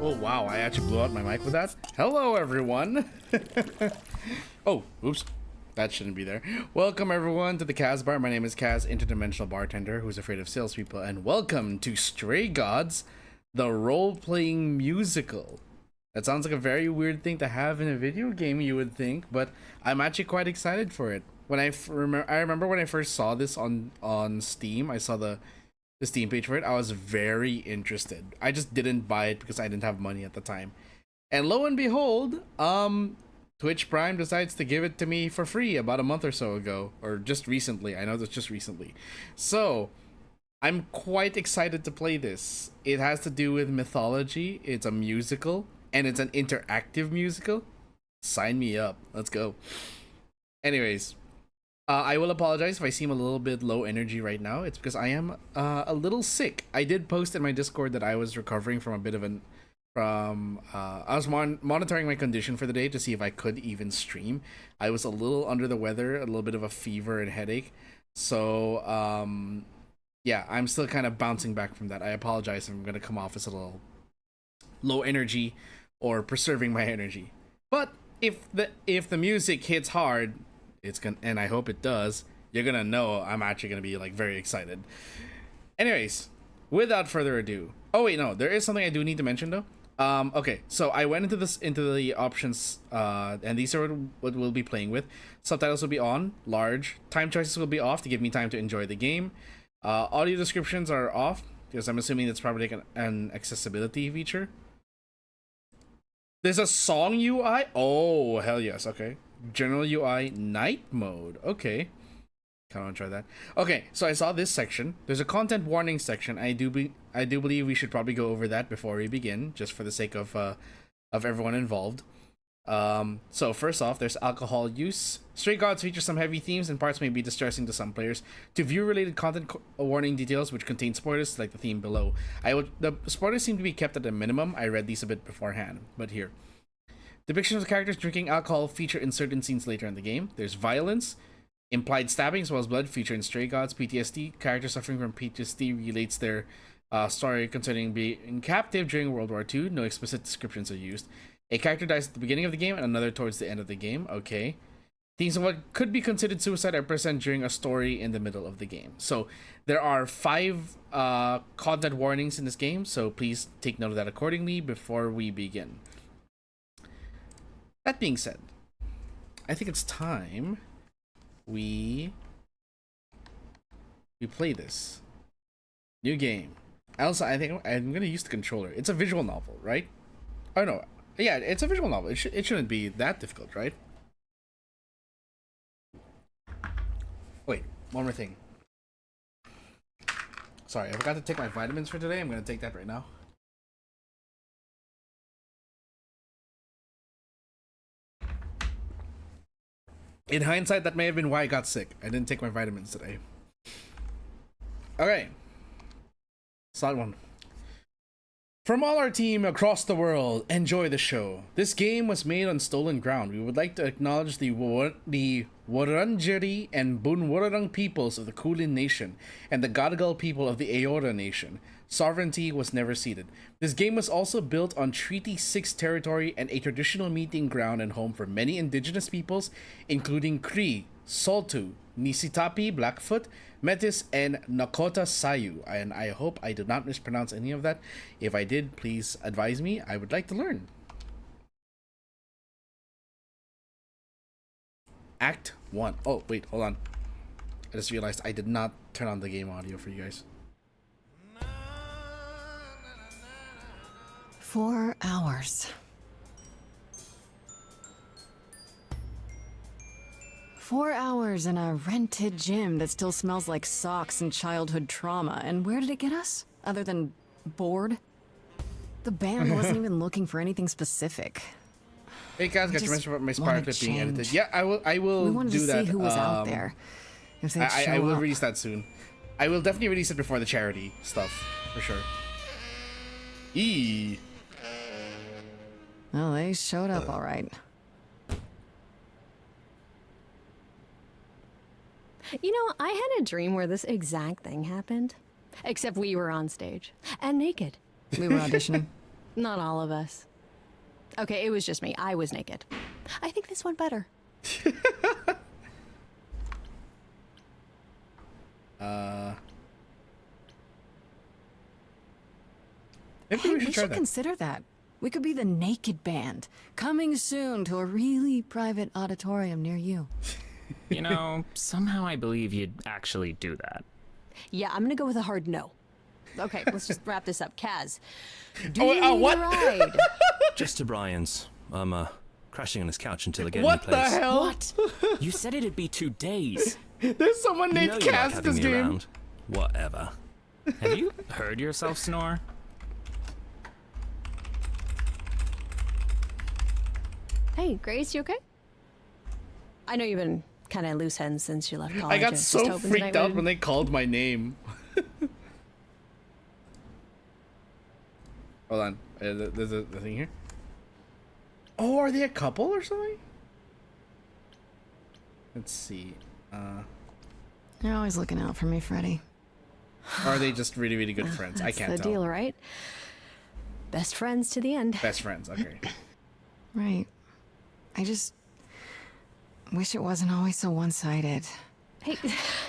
Oh wow, I actually blew out my mic with that. Hello everyone. Oh, oops. That shouldn't be there. Welcome everyone to the KAZ bar. My name is Kaz, interdimensional bartender who's afraid of salespeople, and welcome to Stray Gods, the role-playing musical. That sounds like a very weird thing to have in a video game, you would think, but I'm actually quite excited for it. When I remember when I first saw this on Steam, I saw the Steam page for it. I was very interested. I just didn't buy it because I didn't have money at the time. And lo and behold, Twitch Prime decides to give it to me for free about a month or so ago, or just recently. I know that's just recently. So, I'm quite excited to play this. It has to do with mythology. It's a musical, and it's an interactive musical. Sign me up. Let's go. Anyways, I will apologize if I seem a little bit low energy right now. It's because I am a little sick. I did post in my Discord that I was recovering from a bit of an I was monitoring my condition for the day to see if I could even stream. I was a little under the weather, a little bit of a fever and headache. So yeah, I'm still kind of bouncing back from that. I apologize if I'm going to come off as a little low energy or preserving my energy. But if the music hits hard, it's gonna, and I hope it does, you're gonna know I'm actually gonna be like very excited. Anyways, without further ado, oh wait, no, there is something I do need to mention though. Okay, so I went into the options, and these are what we'll be playing with. Subtitles will be on, large. Time choices will be off to give me time to enjoy the game. Audio descriptions are off because I'm assuming that's probably like an accessibility feature. There's a song UI. Oh hell yes. Okay. General UI night mode. Okay. Kind of want to try that. Okay, so I saw this section. There's a content warning section. I do believe we should probably go over that before we begin, just for the sake of everyone involved. So first off, there's alcohol use. Stray Gods features some heavy themes and parts may be distressing to some players. To view related content warning details which contain spoilers, like the theme below. The spoilers seem to be kept at a minimum. I read these a bit beforehand, but here. Depictions of characters drinking alcohol feature in certain scenes later in the game. There's violence. Implied stabbing as well as blood feature in Stray Gods. PTSD. Characters suffering from PTSD relates their story concerning being captive during World War II. No explicit descriptions are used. A character dies at the beginning of the game and another towards the end of the game. Okay. Themes of what could be considered suicide are present during a story in the middle of the game. So there are 5 content warnings in this game, so please take note of that accordingly before we begin. That being said, I think it's time we play this new game. Also, I think I'm gonna use the controller. It's a visual novel, right? Oh no, yeah, it's a visual novel. It shouldn't be that difficult, right? Wait, one more thing. Sorry, I forgot to take my vitamins for today. I'm gonna take that right now. In hindsight, that may have been why I got sick. I didn't take my vitamins today. Okay. Slide 1. From all our team across the world, enjoy the show. This game was made on stolen ground. We would like to acknowledge the Wurundjeri and Bunwurrung peoples of the Kulin Nation and the Gadigal people of the Eora Nation. Sovereignty was never ceded. This game was also built on Treaty 6 territory and a traditional meeting ground and home for many indigenous peoples, including Cree, Soltu, Nisitapi, Blackfoot, Metis, and Nakota Sayu. And I hope I did not mispronounce any of that. If I did, please advise me. I would like to learn. Act 1. Oh, wait, hold on. I just realized I did not turn on the game audio for you guys. 4 hours. 4 hours in a rented gym that still smells like socks and childhood trauma. And where did it get us? Other than bored? The band wasn't even looking for anything specific. Hey guys, got your mention about my Spark clip being edited. Yeah, I will do that. We wanted to see who was out there. If they'd I will release that soon. I will definitely release it before the charity stuff, for sure. Eee. Well, they showed up all right. You know, I had a dream where this exact thing happened. Except we were on stage. And naked. We were auditioning. Not all of us. Okay, it was just me. I was naked. I think this went better. Maybe we should try that. Consider that. We could be the Naked Band, coming soon to a really private auditorium near you. You know, somehow I believe you'd actually do that. Yeah, I'm gonna go with a hard no. Okay, let's just wrap this up. Kaz, do Oh, you need what? a ride? Just to Brian's. I'm crashing on his couch until I get What any the place. hell? What? You said it'd be 2 days. There's someone You named know you like Kaz in having this me game. around. Whatever. Have you heard yourself snore? Hey, Grace, you okay? I know you've been kind of loose ends since you left college. I got was so just hoping freaked tonight out would- when they called my name. Hold on. There's a thing here. Oh, are they a couple or something? Let's see. You're always looking out for me, Freddy. Are they just really, really good friends? I That's can't the tell. deal, right? Best friends to the end. Best friends. Okay. Right. I just wish it wasn't always so one-sided. Hey,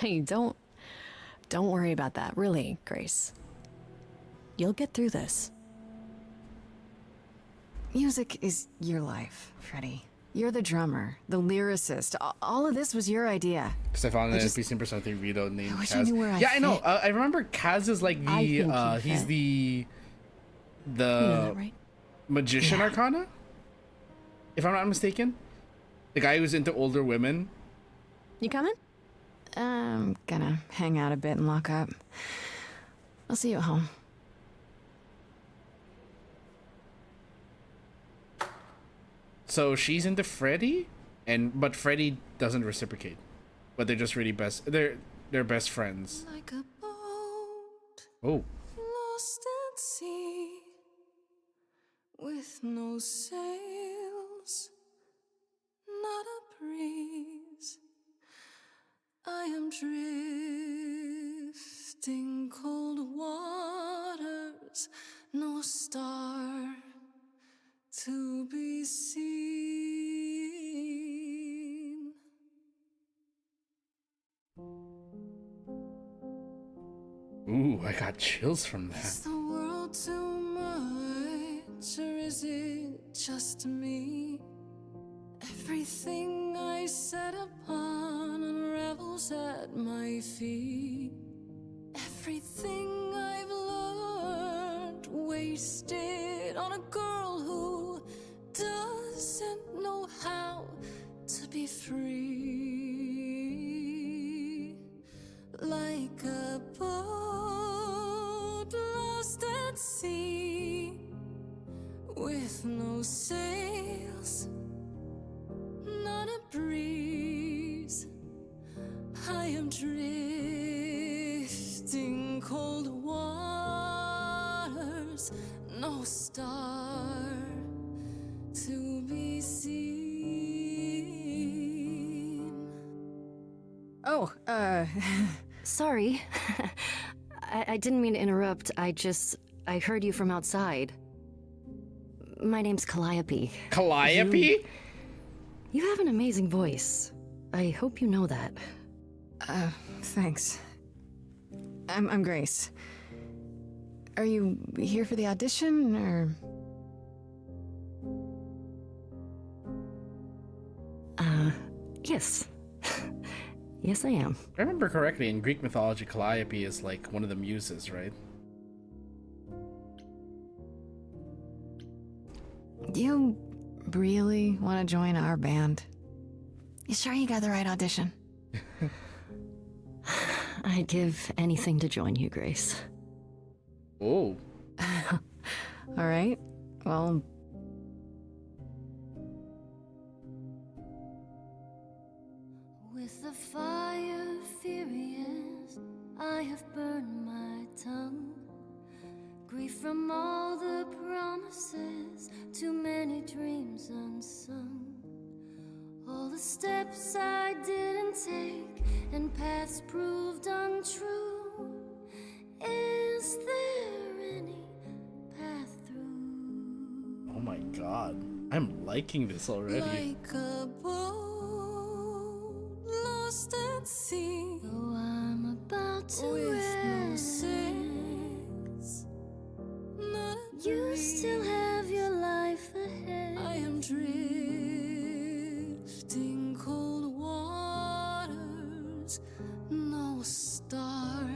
hey, don't worry about that. Really, Grace. You'll get through this. Music is your life, Freddy. You're the drummer, the lyricist. All of this was your idea. Because I found an just- NPC impersonating Rito named I wish Kaz. I knew where I yeah, I know. fit. I remember Kaz is like I the think you he's fit. the You know that, right? magician Yeah. arcana, if I'm not mistaken. The guy who's into older women. You coming? I'm gonna hang out a bit and lock up. I'll see you at home. So she's into Freddy, but Freddy doesn't reciprocate. But they're just really best. They're best friends. Like a boat Oh, lost at sea, with no sails, not a breeze. I am drifting cold waters, no star to be seen. ooh, I got chills from that. Is the world too much, or is it just me? Everything I set upon unravels at my feet. Everything I've learned wasted on a girl who doesn't know how to be free. Like a boat lost at sea, with no sails, not a breeze. I am drifting cold waters, no star to be seen. Oh, Sorry. I didn't mean to interrupt. I heard you from outside. My name's Calliope. Calliope? You have an amazing voice. I hope you know that. thanks. I'm Grace. Are you here for the audition, or? Yes. Yes, I am. If I remember correctly, in Greek mythology, Calliope is like one of the muses, right? Do you really want to join our band? You sure you got the right audition? I'd give anything to join you, Grace. Oh, All right. Well, With the fire furious, I have burned my tongue. Grief from all the promises, too many dreams unsung. All the steps I didn't take and paths proved untrue. Is there any path through? oh my God! I'm liking this already. like a boat lost at sea, Though I'm about to with no end, sails, not a you still have your life. drifting cold waters, no star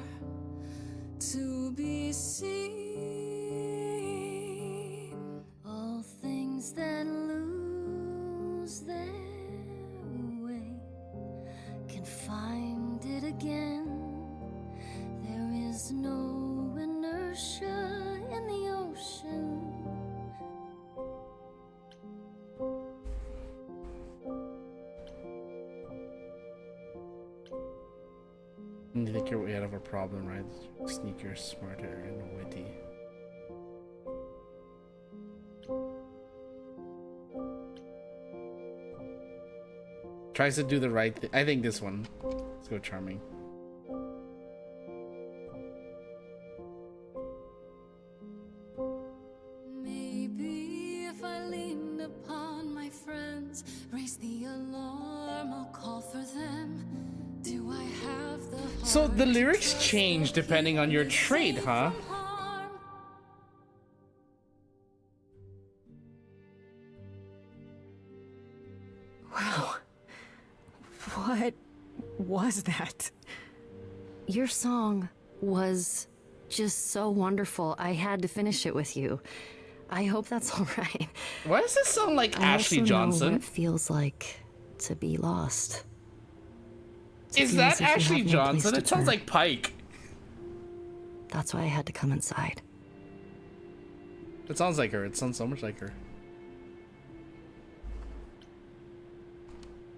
to be seen. All things that lose their way can find it again. There is no inertia in the ocean. You think you're way out of a problem, right? Sneaker, smarter, and witty. Tries to do the right thing. I think this one. Let's go charming. Maybe if I lean upon my friends, raise the alarm, I'll call for them. Do I have the So the heart lyrics to change depending on your keep trade, safe huh? from harm? Wow. What was that? Your song was just so wonderful. I had to finish it with you. I hope that's all right. Why does this sound like I Ashley also know what Johnson? it feels like to be lost. To Is feel that as if you have Ashley no place Johnson? to It sounds turn. like Pike. That's why I had to come inside. It sounds like her. It sounds so much like her.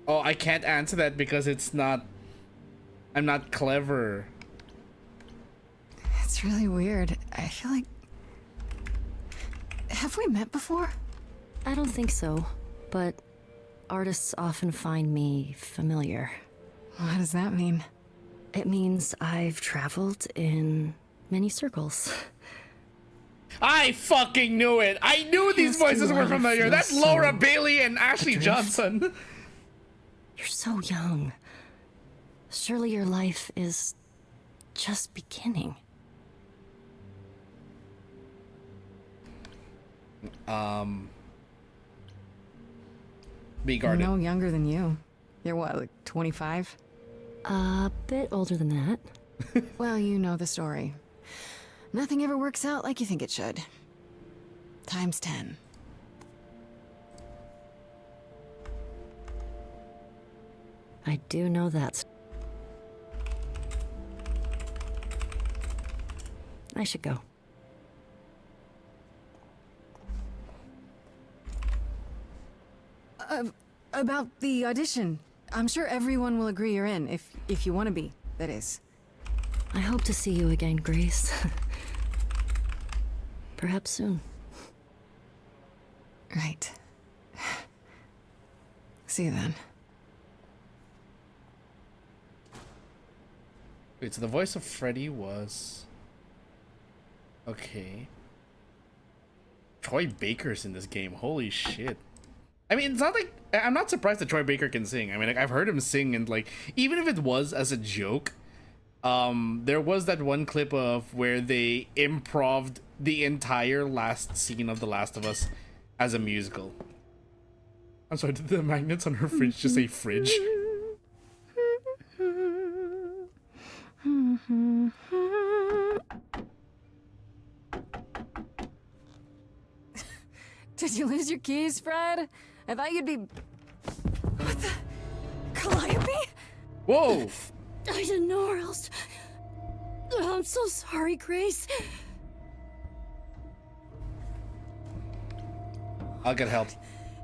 Oh, I can't answer that because it's not... I'm not clever. It's really weird. I feel like... Have we met before? I don't think so, but artists often find me familiar. What does that mean? It means I've traveled in many circles. I fucking knew it! I knew these Past voices were life familiar! feels That's Laura so Bailey and Ashley adrift. Johnson! You're so young. Surely your life is just beginning. Be I'm guarded. no younger than you. You're what, like 25? A bit older than that. Well, you know the story. Nothing ever works out like you think it should. Times 10. I do know that. I should go. About the audition. I'm sure everyone will agree you're in, if you want to be, that is. I hope to see you again, Grace. Perhaps soon. Right. See you then. Wait, so the voice of Freddy was... Okay. Troy Baker's in this game. Holy shit. I mean, it's not like... I'm not surprised that Troy Baker can sing. I mean, like, I've heard him sing, and, like, even if it was as a joke, there was that one clip of where they improv'd the entire last scene of The Last of Us as a musical. I'm sorry, did the magnets on her fridge just say fridge? Did you lose your keys, Fred? I thought you'd be... What the... Calliope? Whoa! I didn't know where else. I'm so sorry, Grace. I'll get help.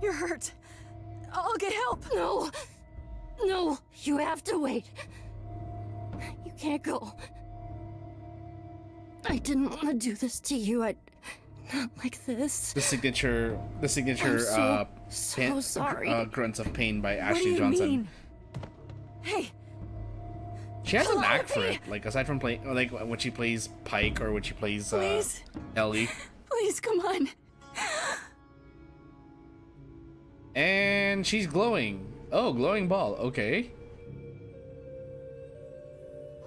You're hurt. I'll get help. No. No, you have to wait. You can't go. I didn't want to do this to you. Not like this. The signature I'm so sorry. grunts of pain by What do Ashley you Johnson. mean? Hey, She has an act for Calliope! it, like aside from playing, like when she plays Pike or when she plays Please. Ellie. please come on. And she's glowing. Oh, glowing ball. Okay.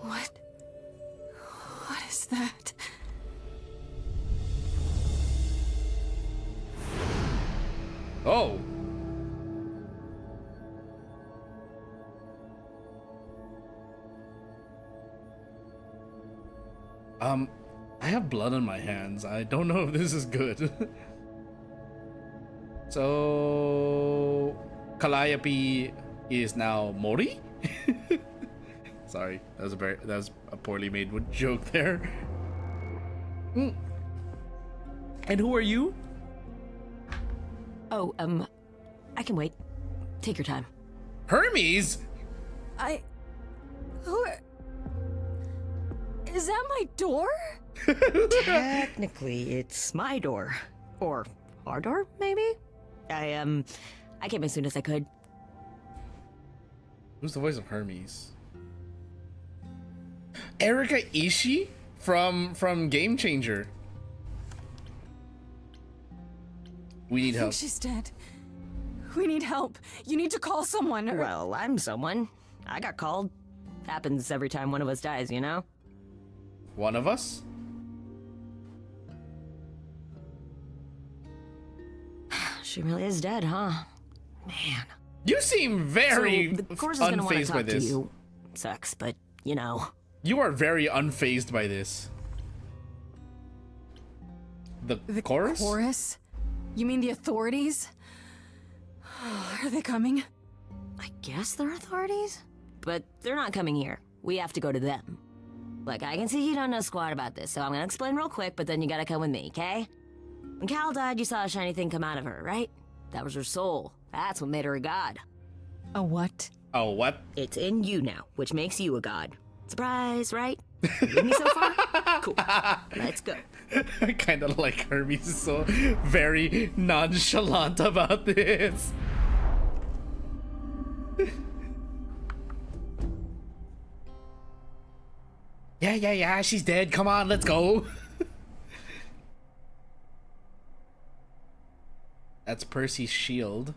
What is that? Oh. I have blood on my hands. I don't know if this is good. So, Calliope is now Mori? Sorry, that was a poorly made joke there. And who are you? Oh, I can wait. Take your time. Hermes? Who are... Is that my door? Technically, it's my door. Or our door, maybe? I came as soon as I could. Who's the voice of Hermes? Erika Ishii from Game Changer. We need I help. think she's dead. We need help. You need to call someone. Well, I'm someone. I got called. Happens every time one of us dies, you know? One of us? She really is dead, huh? Man. You seem very So, the course is gonna want to unfazed by talk to this. you. Sucks, but, you know. You are very unfazed by this. The chorus? Chorus? You mean the authorities? Are they coming? I guess they're authorities? But they're not coming here. We have to go to them. Look, I can see you don't know squat about this, so I'm gonna explain real quick, but then you gotta come with me, okay? When Cal died, you saw a shiny thing come out of her, right? That was her soul. That's what made her a god. A what? Oh, what? It's in you now, which makes you a god. Surprise, right? You with me so far? Cool. Let's go. I kind of like Hermes is so very nonchalant about this. Yeah, she's dead. Come on, let's go. That's Percy's shield.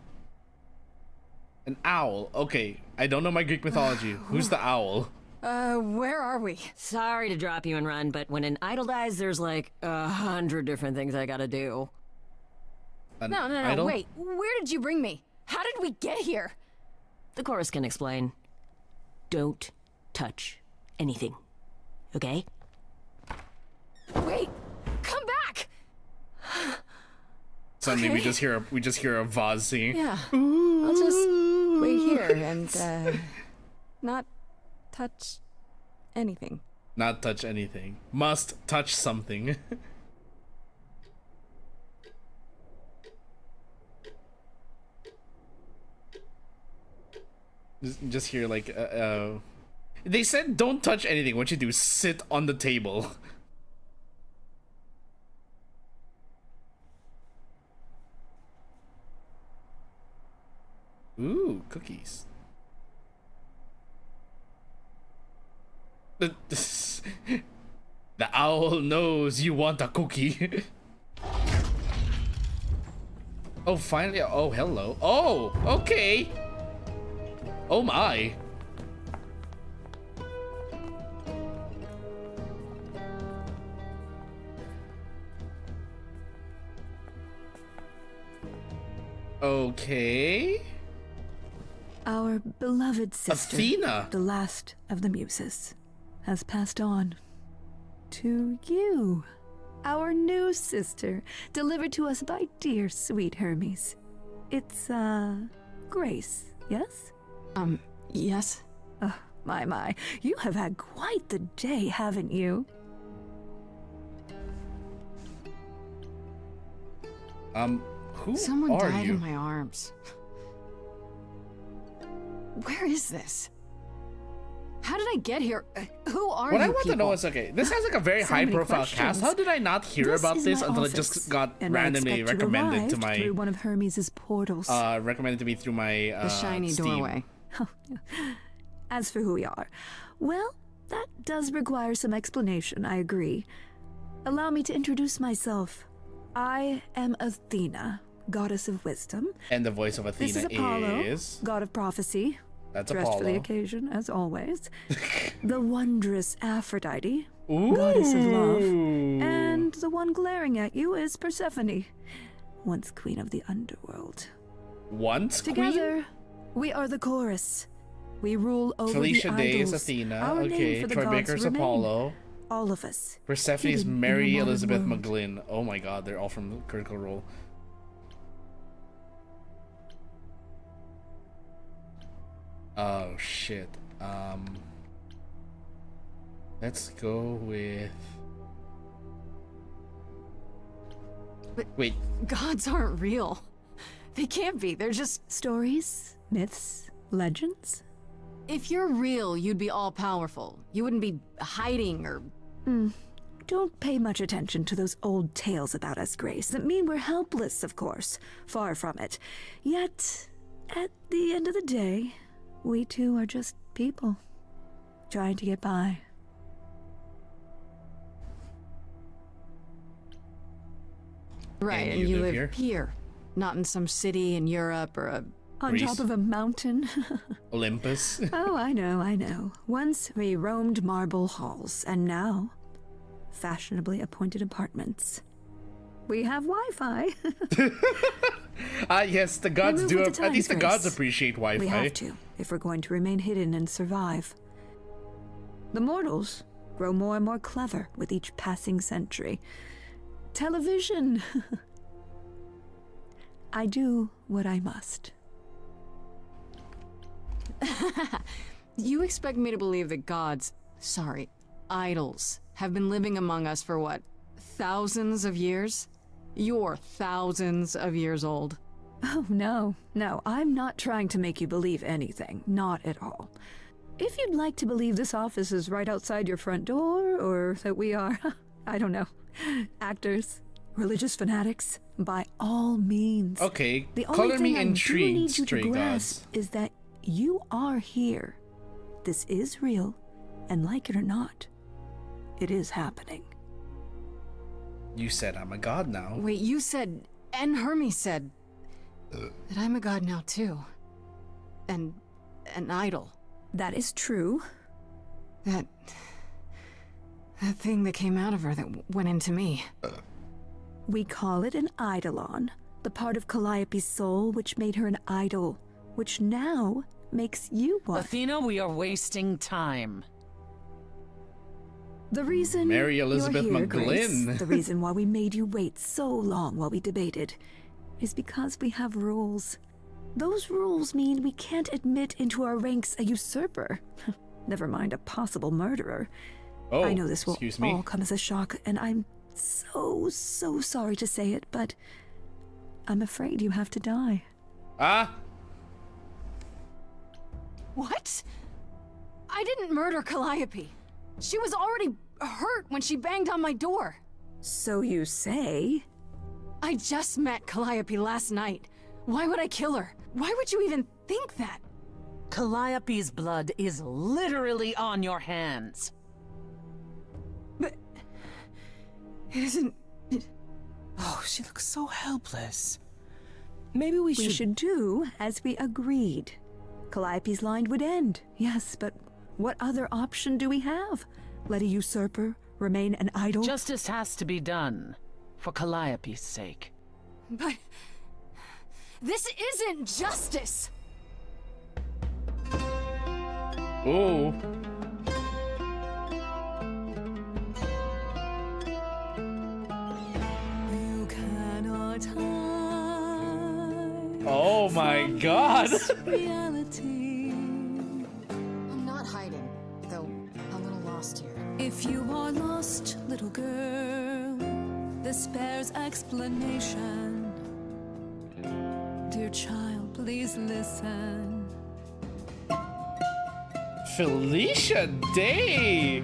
An owl. Okay, I don't know my Greek mythology. Who's the owl? Where are we? Sorry to drop you and run, but when an idol dies, there's like 100 different things I gotta do. An No, idol? wait. Where did you bring me? How did we get here? The chorus can explain. Don't touch anything. Okay? Wait! Come back! Suddenly Okay. we just hear a vase singing. Yeah. I'll just wait here and, not touch anything. Not touch anything. Must touch something. just hear like they said don't touch anything. What you do? Sit on the table. Ooh, cookies. The owl knows you want a cookie. Oh, finally. Oh, hello. Oh, okay. Oh my. Okay. Our beloved sister, Athena. the last of the muses, has passed on to you, our new sister, delivered to us by dear sweet Hermes. It's, Grace, yes? Yes? Oh, my, you have had quite the day, haven't you? Who Someone are died you? in my arms. Where is this? How did I get here? Who are What you I want to know people? is, okay, this has like a very So many high-profile questions. cast. How did I not hear This about is this my until it office, just got and I randomly expect you recommended to arrived my through one of Hermes's portals. recommended to me through my The shiny Steam. doorway. As for who we are, well, that does require some explanation, I agree. Allow me to introduce myself. I am Athena, goddess of wisdom. And the voice of This is Athena Apollo, is god of prophecy. that's Dressed for the Apollo. occasion, as always. The wondrous Aphrodite, Ooh. goddess of love. And the one glaring at you is Persephone, once queen of the underworld. Once queen? Together, we are the chorus. We rule over Felicia the Day is idols. Athena. Our name Okay. for the Troy gods Baker's remain. Apollo. All of us. Persephone's hidden in Mary your modern Elizabeth world. McGlynn. Oh my god, they're all from Critical Role. Oh shit. Let's go with. But- Wait, Gods aren't real. They can't be. They're just. Stories, myths, legends. If you're real, you'd be all powerful. You wouldn't be hiding or. Don't pay much attention to those old tales about us, Grace, that mean we're helpless, of course. Far from it. Yet, at the end of the day, we too are just people. Trying to get by. Right, And and you you live live here. Not in some city in Europe or a. On Greece. top of a mountain. Olympus. Oh, I know. Once we roamed marble halls, and now, fashionably appointed apartments. We have Wi-Fi. Yes, the gods move do. with the At least the times, gods Grace. appreciate Wi-Fi. We have to, if we're going to remain hidden and survive. The mortals grow more and more clever with each passing century. Television. I do what I must. You expect me to believe that gods, idols, have been living among us for what? Thousands of years? You're thousands of years old. Oh, no, I'm not trying to make you believe anything. Not at all. If you'd like to believe this office is right outside your front door, or that we are, I don't know, actors, religious fanatics, by all means. Okay, The color only thing me I do intrigued, need you to stray grasp gods. is that you are here. This is real, and like it or not, it is happening. You said I'm a god now. Wait, you said, and Hermes said, that I'm a god now too. And an idol. That is true. That thing that came out of her that went into me. We call it an eidolon, the part of Calliope's soul which made her an idol, which now makes you one. Athena, we are wasting time. The reason Mary Elizabeth you're here, McGlynn. Grace, the reason why we made you wait so long while we debated, is because we have rules. Those rules mean we can't admit into our ranks a usurper. Never mind a possible murderer. Oh, I know this will excuse me. all come as a shock, and I'm so sorry to say it, but I'm afraid you have to die. Ah, What? I didn't murder Calliope. She was already hurt when she banged on my door. So you say? I just met Calliope last night. Why would I kill her? Why would you even think that? Calliope's blood is literally on your hands. But it isn't. Oh, she looks so helpless. Maybe we We should... should do as we agreed. Calliope's line would end, yes, but what other option do we have? Let a usurper remain an idol? Justice has to be done, for Calliope's sake. But this isn't justice. oh. You cannot hide Oh my god. reality. I'm not hiding, though a little lost here. If you are lost, little girl, this bears explanation. Dear child, please listen. Felicia Day.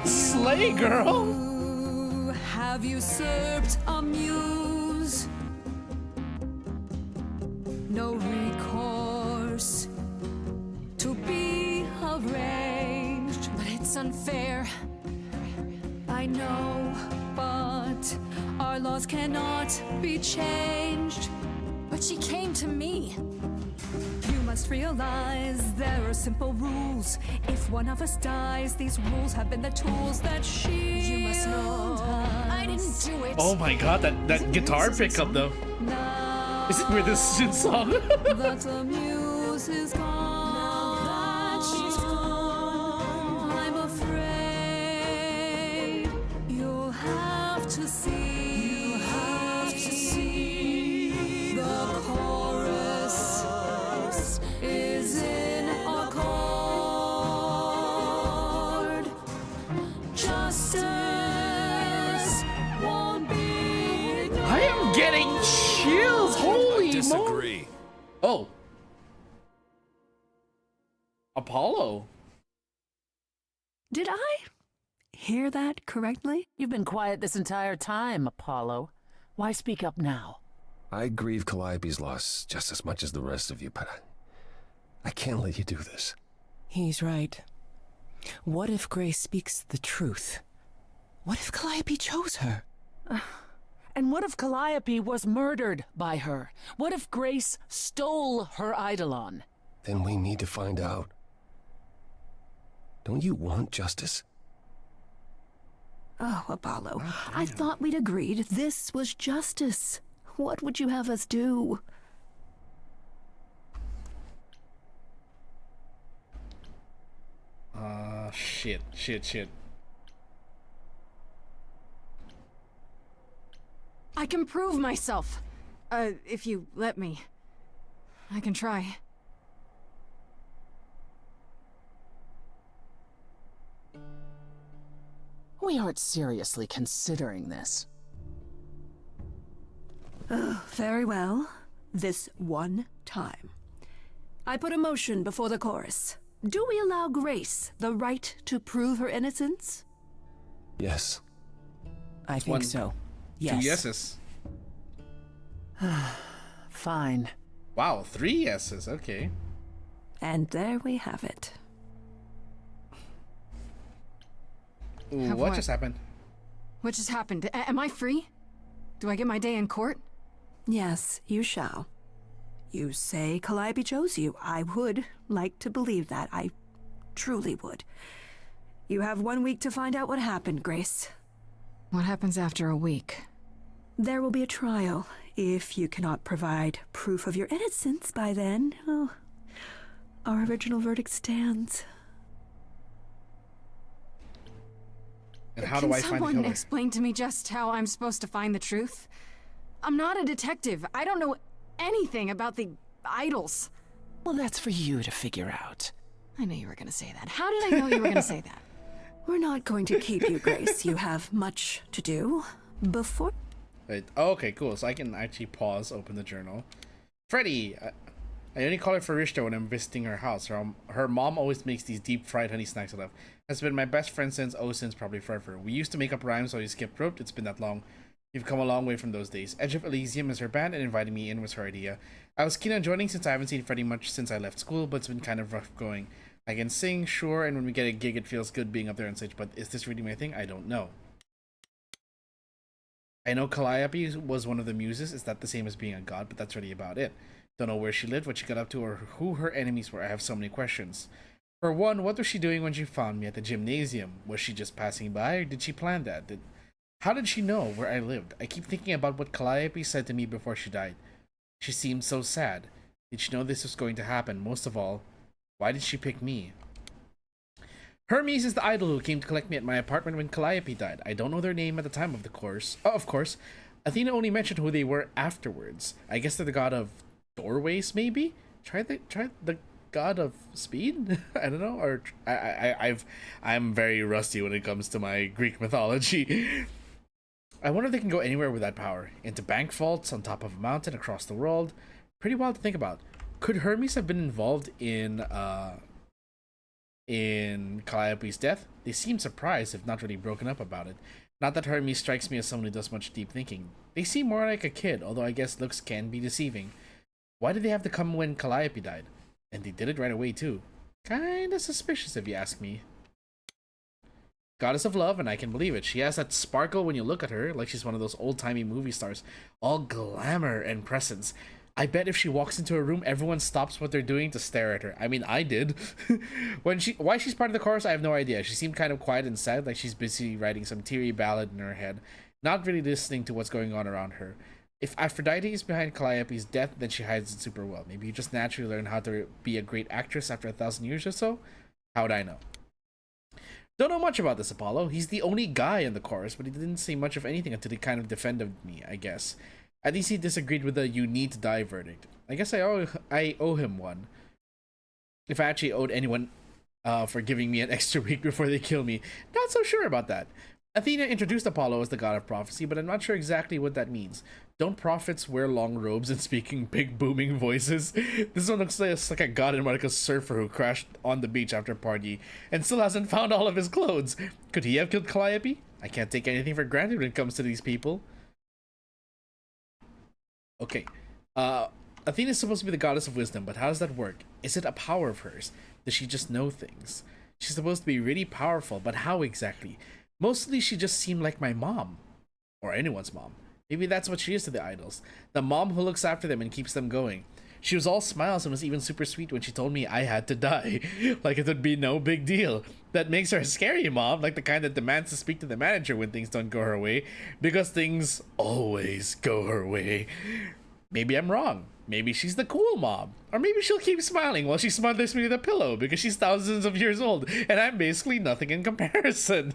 Slay girl. Ooh, have usurped a muse. No recourse to be arranged. But it's unfair. I know, but our laws cannot be changed. But she came to me. You must realize there are simple rules. If one of us dies, these rules have been the tools that she. You must know I didn't do it. Oh my god, that guitar pickup though. Now Is it with this shit song? that the muse is gone. Now that she's gone, I'm afraid you'll have to see. You'll have to see the chorus is in accord. Justice won't be ignored. I am getting chills. Holy Disagree. Oh. Apollo. Did I hear that correctly? You've been quiet this entire time, Apollo. Why speak up now? I grieve Calliope's loss just as much as the rest of you, but I can't let you do this. He's right. What if Grace speaks the truth? What if Calliope chose her? And what if Calliope was murdered by her? What if Grace stole her eidolon? Then we need to find out. Don't you want justice? Oh, Apollo, I thought we'd agreed this was justice. What would you have us do? Shit. I can prove myself. If you let me. I can try. We aren't seriously considering this. Very well. This one time. I put a motion before the chorus. Do we allow Grace the right to prove her innocence? Yes. I think so. Yes. 2 yeses. Fine. Wow, 3 yeses. Okay. And there we have it. Ooh, Have what what? just happened? What just happened? Am I free? Do I get my day in court? Yes, you shall. You say Calliope chose you. I would like to believe that. I truly would. You have 1 week to find out what happened, Grace. What happens after a week? There will be a trial. If you cannot provide proof of your innocence by then, oh, our original verdict stands. And how do I find the Can someone killer? explain to me just how I'm supposed to find the truth? I'm not a detective. I don't know anything about the idols. Well, that's for you to figure out. I knew you were gonna say that. How did I know you were gonna say that? We're not going to keep you, Grace. You have much to do. Before... Wait, oh, okay, cool. So I can actually pause, open the journal. Freddy! I only call her Farishta when I'm visiting her house. Her mom always makes these deep-fried honey snacks I love. Has been my best friend since probably forever. We used to make up rhymes while you skipped rope. It's been that long. You've come a long way from those days. Edge of Elysium is her band, and inviting me in was her idea. I was keen on joining since I haven't seen Freddy much since I left school, but it's been kind of rough going. I can sing, sure, and when we get a gig it feels good being up there on stage, but is this really my thing? I don't know. I know Calliope was one of the muses. Is that the same as being a god? But that's really about it. Don't know where she lived, what she got up to, or who her enemies were. I have so many questions. For one, what was she doing when she found me at the gymnasium? Was she just passing by, or did she plan that? How did she know where I lived? I keep thinking about what Calliope said to me before she died. She seemed so sad. Did she know this was going to happen? Most of all, why did she pick me? Hermes is the idol who came to collect me at my apartment when Calliope died. I don't know their name at the time of the course. Oh, of course. Athena only mentioned who they were afterwards. I guess they're the god of doorways, maybe? Try the god of speed? I don't know. Or I'm very rusty when it comes to my Greek mythology. I wonder if they can go anywhere with that power. Into bank vaults, on top of a mountain, across the world. Pretty wild to think about. Could Hermes have been involved in Calliope's death? They seem surprised, if not really broken up about it. Not that Hermes strikes me as someone who does much deep thinking. They seem more like a kid, although I guess looks can be deceiving. Why did they have to come when Calliope died? And they did it right away too. Kinda suspicious if you ask me. Goddess of love, and I can believe it. She has that sparkle when you look at her, like she's one of those old-timey movie stars. All glamour and presence. I bet if she walks into a room, everyone stops what they're doing to stare at her. I mean, I did. Why she's part of the chorus, I have no idea. She seemed kind of quiet and sad, like she's busy writing some teary ballad in her head, not really listening to what's going on around her. If Aphrodite is behind Calliope's death, then she hides it super well. Maybe you just naturally learn how to be a great actress after 1,000 years or so? How would I know? Don't know much about this Apollo. He's the only guy in the chorus, but he didn't say much of anything until he kind of defended me, I guess. At least he disagreed with the "you need to die" verdict. I guess I owe him one. If I actually owed anyone for giving me an extra week before they kill me. Not so sure about that. Athena introduced Apollo as the god of prophecy, but I'm not sure exactly what that means. Don't prophets wear long robes and speaking big booming voices? This one looks like a god in like a surfer who crashed on the beach after a party and still hasn't found all of his clothes. Could he have killed Calliope? I can't take anything for granted when it comes to these people. Okay. Athena is supposed to be the goddess of wisdom, but how does that work? Is it a power of hers? Does she just know things? She's supposed to be really powerful, but how exactly? Mostly she just seemed like my mom. Or anyone's mom. Maybe that's what she is to the idols. The mom who looks after them and keeps them going. She was all smiles and was even super sweet when she told me I had to die. Like it would be no big deal. That makes her a scary mom, like the kind that demands to speak to the manager when things don't go her way. Because things always go her way. Maybe I'm wrong. Maybe she's the cool mom. Or maybe she'll keep smiling while she smothers me with a pillow because she's thousands of years old and I'm basically nothing in comparison.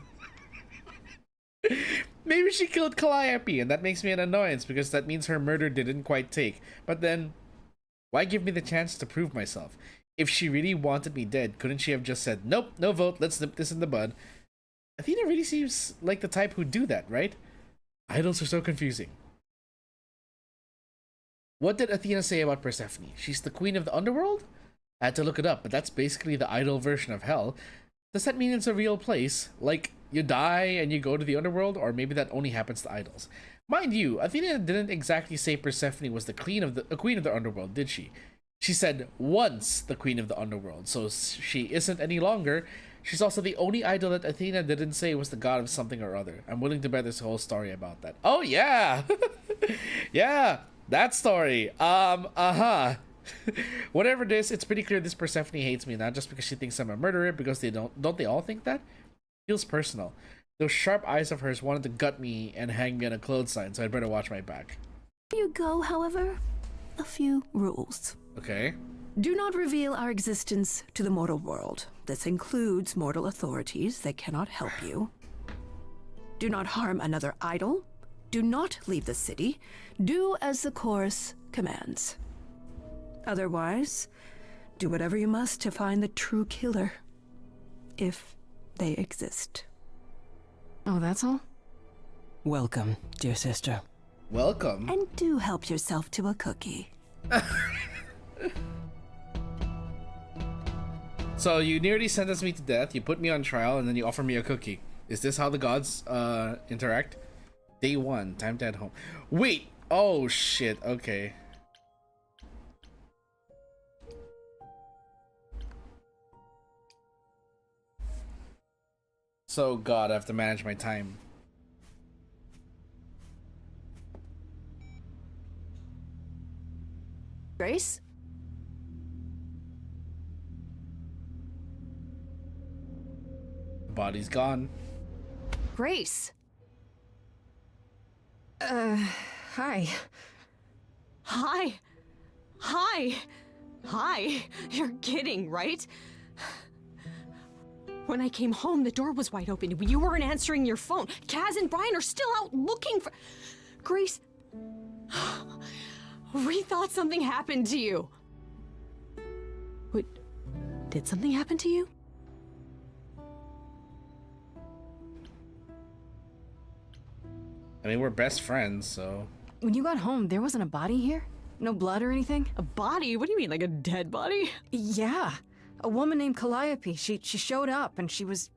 Maybe she killed Calliope and that makes me an annoyance because that means her murder didn't quite take. But then, why give me the chance to prove myself? If she really wanted me dead, couldn't she have just said, nope, no vote, let's nip this in the bud? Athena really seems like the type who'd do that, right? Idols are so confusing. What did Athena say about Persephone? She's the queen of the underworld? I had to look it up, but that's basically the idol version of hell. Does that mean it's a real place? Like, you die and you go to the underworld? Or maybe that only happens to idols. Mind you, Athena didn't exactly say Persephone was the queen of the underworld, did she? She said once the queen of the underworld, so she isn't any longer. She's also the only idol that Athena didn't say was the god of something or other. I'm willing to bet there's a whole story about that. Oh yeah! Yeah, that story. Whatever it is, it's pretty clear this Persephone hates me, not just because she thinks I'm a murderer, because don't they all think that? Feels personal. Those sharp eyes of hers wanted to gut me and hang me on a clothesline, so I'd better watch my back. You go, however, a few rules. Okay. Do not reveal our existence to the mortal world. This includes mortal authorities. They cannot help you. Do not harm another idol. Do not leave the city. Do as the chorus commands. Otherwise, do whatever you must to find the true killer, if they exist. Oh, that's all? Welcome, dear sister. Welcome. And do help yourself to a cookie. So you nearly sentenced me to death, you put me on trial, and then you offer me a cookie. Is this how the gods interact? Day 1, time to head home. Wait! Oh shit, okay. So god, I have to manage my time. Grace? Body's gone. Grace! Hi. Hi! Hi! Hi! You're kidding, right? When I came home, the door was wide open. You weren't answering your phone. Kaz and Brian are still out looking for... Grace... We thought something happened to you. What? Did something happen to you? I mean, we're best friends, so... When you got home, there wasn't a body here? No blood or anything? A body? What do you mean, like a dead body? Yeah. A woman named Calliope. She showed up and she was...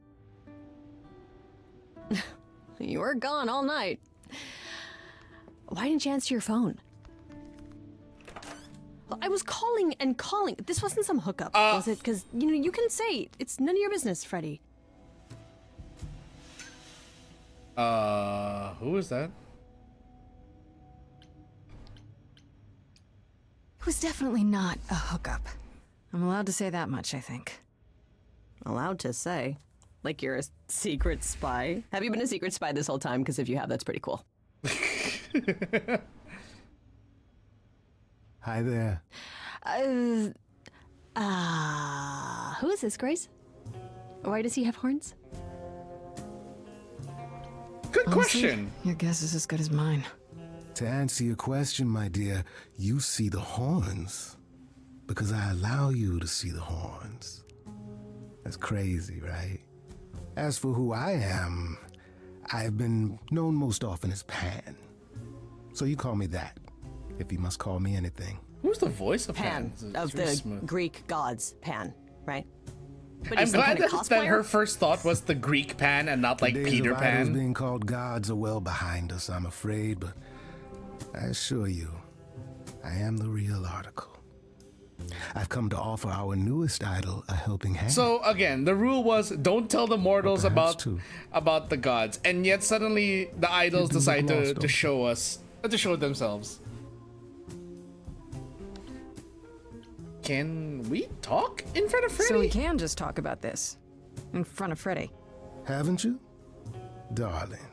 You were gone all night. Why didn't you answer your phone? I was calling and calling. This wasn't some hookup, was it? Because, you know, you can say it's none of your business, Freddy. Who is that? It was definitely not a hookup. I'm allowed to say that much, I think. Allowed to say? Like you're a secret spy? Have you been a secret spy this whole time? Because if you have, that's pretty cool. Hi there. Who is this, Grace? Why does he have horns? Good Honestly, question. Your guess is as good as mine. To answer your question, my dear, you see the horns because I allow you to see the horns. That's crazy, right? As for who I am, I've been known most often as Pan. So you call me that, if you must call me anything. Who's the voice of Pan, Pan? of the Greek gods, Pan, right? But I'm he's some glad kind of that her cosplayer? first thought was the Greek Pan and not like The days Peter of idols Pan. being called gods are well behind us, I'm afraid, but I assure you, I am the real article. I've come to offer our newest idol a helping hand. So again, the rule was don't tell the mortals about the gods, and yet suddenly the idols do decide look lost, to show us, to show themselves. Can we talk in front of Freddy? So we can just talk about this in front of Freddy. Haven't you? Darling.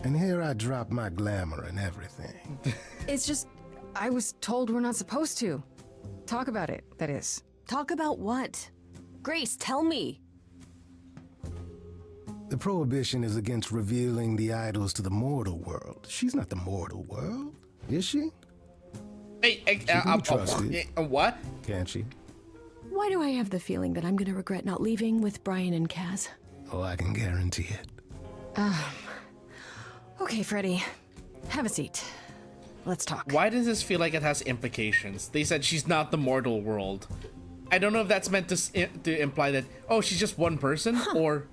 And here I drop my glamour and everything. It's just, I was told we're not supposed to. Talk about it, that is. Talk about what? Grace, tell me. The prohibition is against revealing the idols to the mortal world. She's not the mortal world, is she? Hey, She can be trusted. What? Can't she? Why do I have the feeling that I'm gonna regret not leaving with Brian and Kaz? Oh, I can guarantee it. Okay, Freddy. Have a seat. Let's talk. Why does this feel like it has implications? They said she's not the mortal world. I don't know if that's meant to imply that, oh, she's just one person, or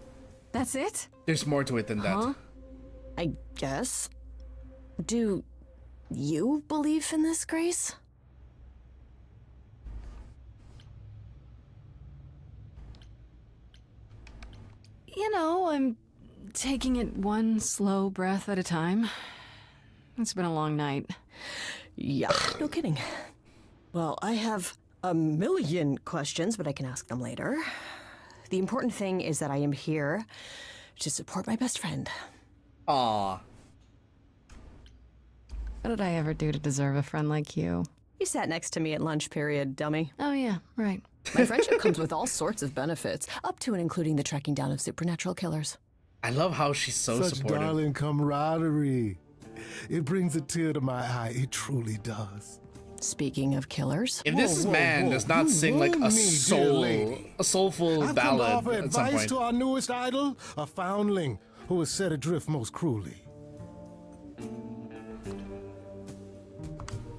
That's it? there's more to it than that. I guess. Do you believe in this, Grace? You know, I'm taking it one slow breath at a time. It's been a long night. Yeah, no kidding. Well, I have a million questions, but I can ask them later. The important thing is that I am here to support my best friend. Aw. What did I ever do to deserve a friend like you? You sat next to me at lunch period, dummy. Oh, yeah, right. My friendship comes with all sorts of benefits, up to and including the tracking down of supernatural killers. I love how she's so Such supportive. darling camaraderie. It brings a tear to my eye. It truly does. Speaking of killers, If this man does not sing like a soulful I've come to ballad offer at some advice point. to our newest idol, a foundling who was set adrift most cruelly.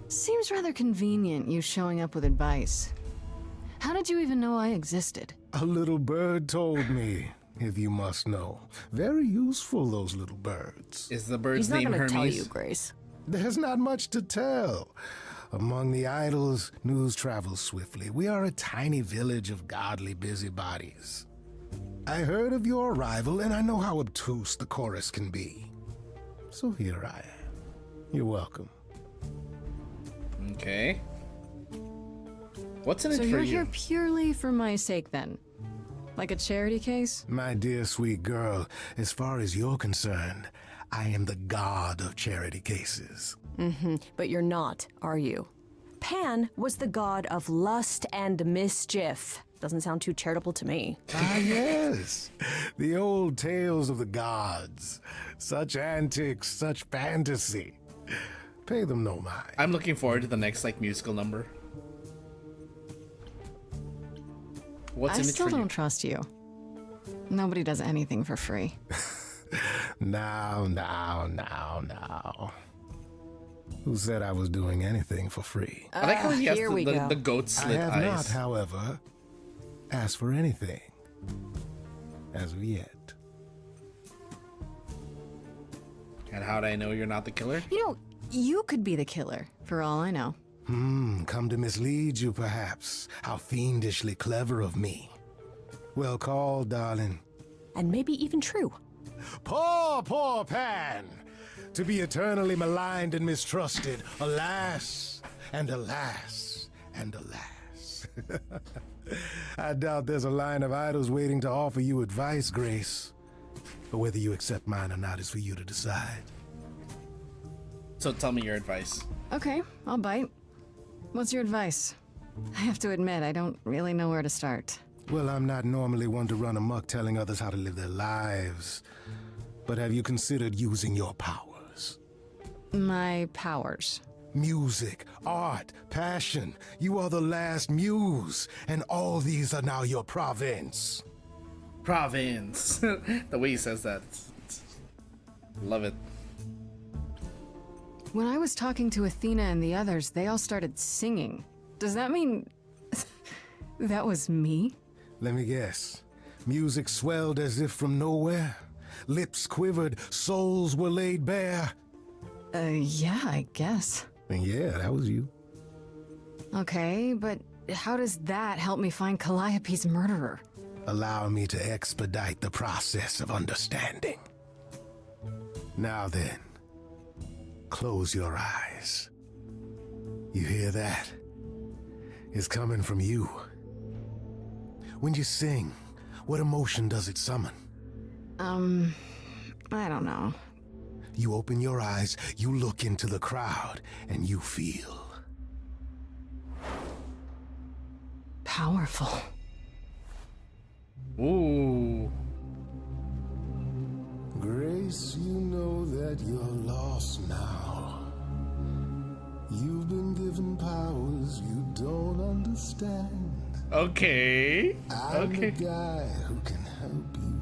Seems rather convenient, you showing up with advice. How did you even know I existed? A little bird told me, if you must know. Very useful, those little birds. Is the bird's he's not name going to Hermes? tell you, Grace. There's not much to tell. Among the idols, news travels swiftly. We are a tiny village of godly busybodies. I heard of your arrival, and I know how obtuse the chorus can be. So here I am. You're welcome. Okay. What's in it So for you're you? here purely for my sake, then? Like a charity case? My dear sweet girl, as far as you're concerned, I am the god of charity cases. But you're not, are you? Pan was the god of lust and mischief. Doesn't sound too charitable to me. Ah, yes. The old tales of the gods. Such antics, such fantasy. Pay them no mind. I'm looking forward to the next like musical number. What's I in it still for you? don't trust you. Nobody does anything for free. Now. Who said I was doing anything for free? I like how he has here we go. the goat I slit have eyes. not, however, asked for anything. As of yet. And how do I know you're not the killer? You know, you could be the killer, for all I know. Come to mislead you, perhaps. How fiendishly clever of me. Well called, darling. And maybe even true. Poor Pan! To be eternally maligned and mistrusted. Alas, and alas, and alas. I doubt there's a line of idols waiting to offer you advice, Grace. But whether you accept mine or not is for you to decide. So tell me your advice. Okay, I'll bite. What's your advice? I have to admit, I don't really know where to start. Well, I'm not normally one to run amok telling others how to live their lives. But have you considered using your powers? My powers? Music, art, passion. You are the last muse, and all these are now your province. Province. The way he says that. Love it. When I was talking to Athena and the others, they all started singing. Does that mean that was me? Let me guess. Music swelled as if from nowhere. Lips quivered, souls were laid bare. Yeah, I guess. And yeah, that was you. Okay, but how does that help me find Calliope's murderer? Allow me to expedite the process of understanding. Now then, close your eyes. You hear that? It's coming from you. When you sing, what emotion does it summon? I don't know. You open your eyes, you look into the crowd, and you feel... powerful. Ooh. Grace, you know that you're lost now. You've been given powers you don't understand. Okay. I'm the guy who can help you.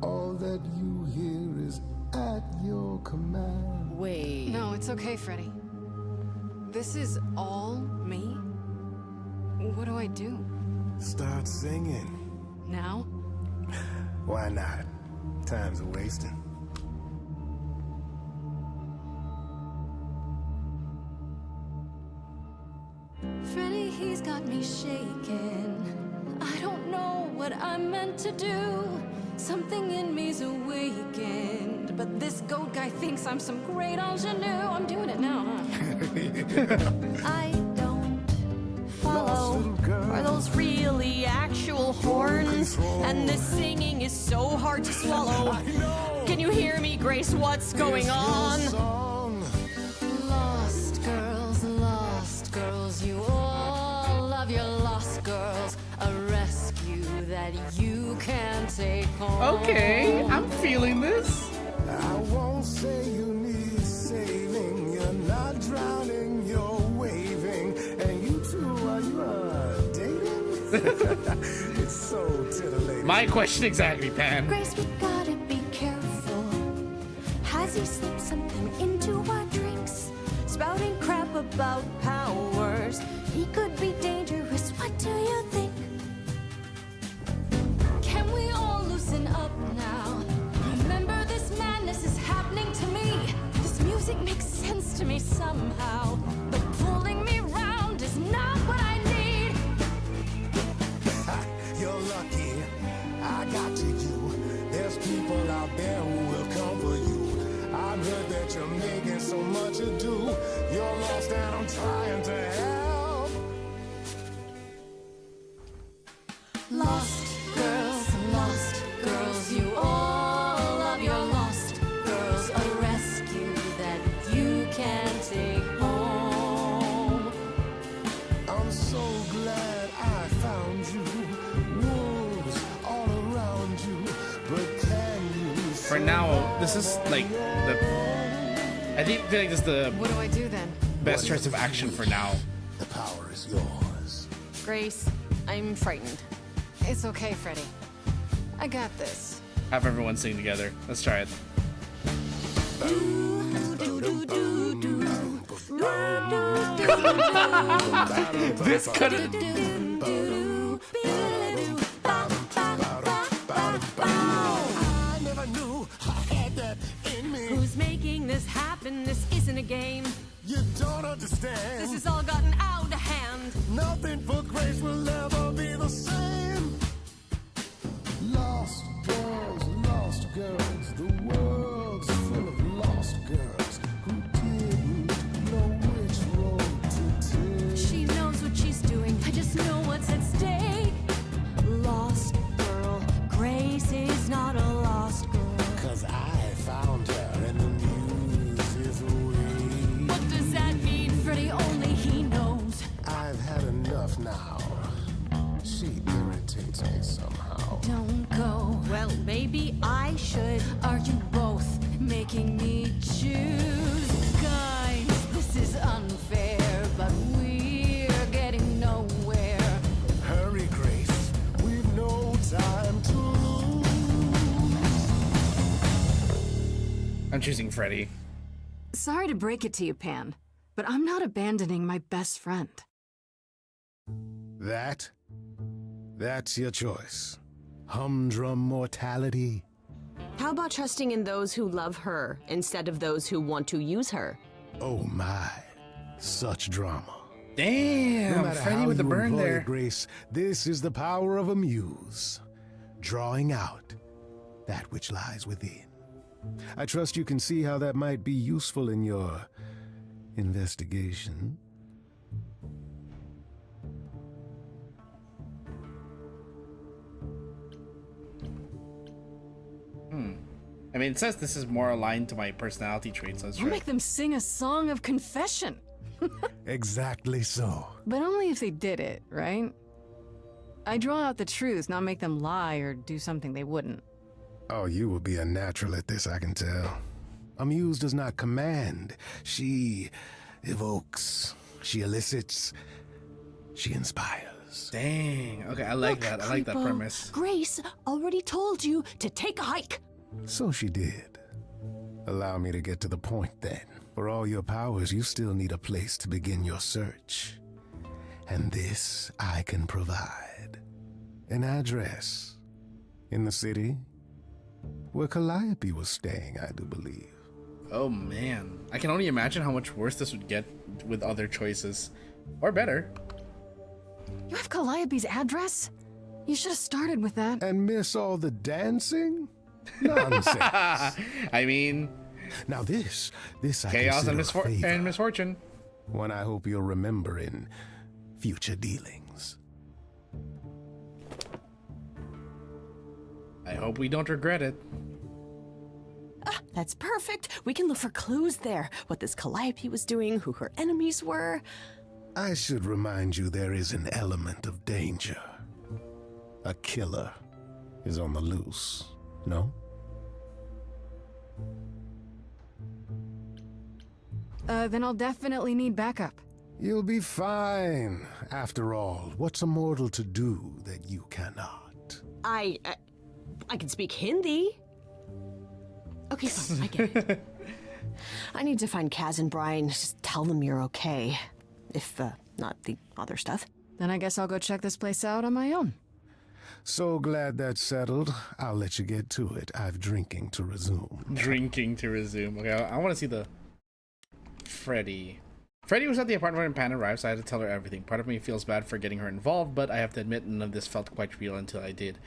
All that you hear is at your command. Wait. No, it's okay, Freddy. This is all me? What do I do? Start singing. Now? Why not? Time's a wasting. Freddy, he's got me shaking. I don't know what I'm meant to do. Something in me's awakened. But this goat guy thinks I'm some great ingenue. I'm doing it now, huh? I don't follow. Are those really actual horns? And this singing is so hard to swallow. Can you hear me, Grace? What's going on? Lost girls, you all love your lost girls. A rescue that you can take home. Okay, I'm feeling this. I won't say you need saving. You're not drowning, you're waving. And you two, are you dating? It's so titillating. My question exactly, Pan. Grace, we gotta be careful. Has he slipped something into our drinks? Spouting crap about powers. He could be dangerous. What do you think? Can we all loosen up now? Remember, this madness is happening to me. This music makes sense to me somehow. But pulling me round is not what I need. You're lucky, I got to you. There's people out there who will come for you. I've heard that you're making so much ado. You're lost and I'm trying to help. Lost girls, you all love your lost girls. A rescue that you can take home. I'm so glad I found you. Wolves all around you, but can you... For now, this is like I feel like this is the What do I do then? best choice of action for now. The power is yours. Grace, I'm frightened. It's okay, Freddy. I got this. Have everyone sing together. Let's try it. This could have. I never knew I had that in me. Who's making this happen? This isn't a game. You don't understand. This has all gotten out of hand. Nothing for Grace will ever be the same. Lost girls, the world's full of lost girls who didn't know which road to take. She knows what she's doing. I just know what's at stake. Lost girl. Grace is not a lost girl. 'Cause I found her and the news is away. What does that mean? Freddy only now. She irritates me somehow. Don't go. Well, maybe I should. Are you both making me choose? Guys, this is unfair, but we're getting nowhere. Hurry, Grace. We've no time to lose. I'm choosing Freddy. Sorry to break it to you, Pan, but I'm not abandoning my best friend. That's your choice. Humdrum mortality. How about trusting in those who love her instead of those who want to use her? Oh my, such drama. Damn, No matter Freddy how with the you burn employ there. it, Grace, this is the power of a muse, drawing out that which lies within. I trust you can see how that might be useful in your investigation. I mean, it says this is more aligned to my personality traits. So let's I'll try. make them sing a song of confession. Exactly so. But only if they did it, right? I draw out the truth, not make them lie or do something they wouldn't. Oh, you will be a natural at this, I can tell. A muse does not command. She evokes. She elicits. She inspires. Dang. Okay, I like that. I like that Creepo, premise. Grace already told you to take a hike. So she did. Allow me to get to the point then. For all your powers, you still need a place to begin your search. And this I can provide. An address. In the city, where Calliope was staying, I do believe. Oh man, I can only imagine how much worse this would get with other choices, or better. You have Calliope's address? You should have started with that. And miss all the dancing? Nonsense. I mean, now this I chaos and, consider a favor. and misfortune. One I hope you'll remember in future dealings. I hope we don't regret it. That's perfect. We can look for clues there. What this Calliope was doing, who her enemies were. I should remind you there is an element of danger. A killer is on the loose, no? Then I'll definitely need backup. You'll be fine. After all, what's a mortal to do that you cannot? I can speak Hindi. Okay, fine, I get it. I need to find Kaz and Brian. Just tell them you're okay. If, not the other stuff. Then I guess I'll go check this place out on my own. So glad that's settled. I'll let you get to it. I've drinking to resume. Drinking to resume. Okay, I want to see the Freddy. Freddy was at the apartment when Pan arrived, so I had to tell her everything. Part of me feels bad for getting her involved, but I have to admit none of this felt quite real until I did.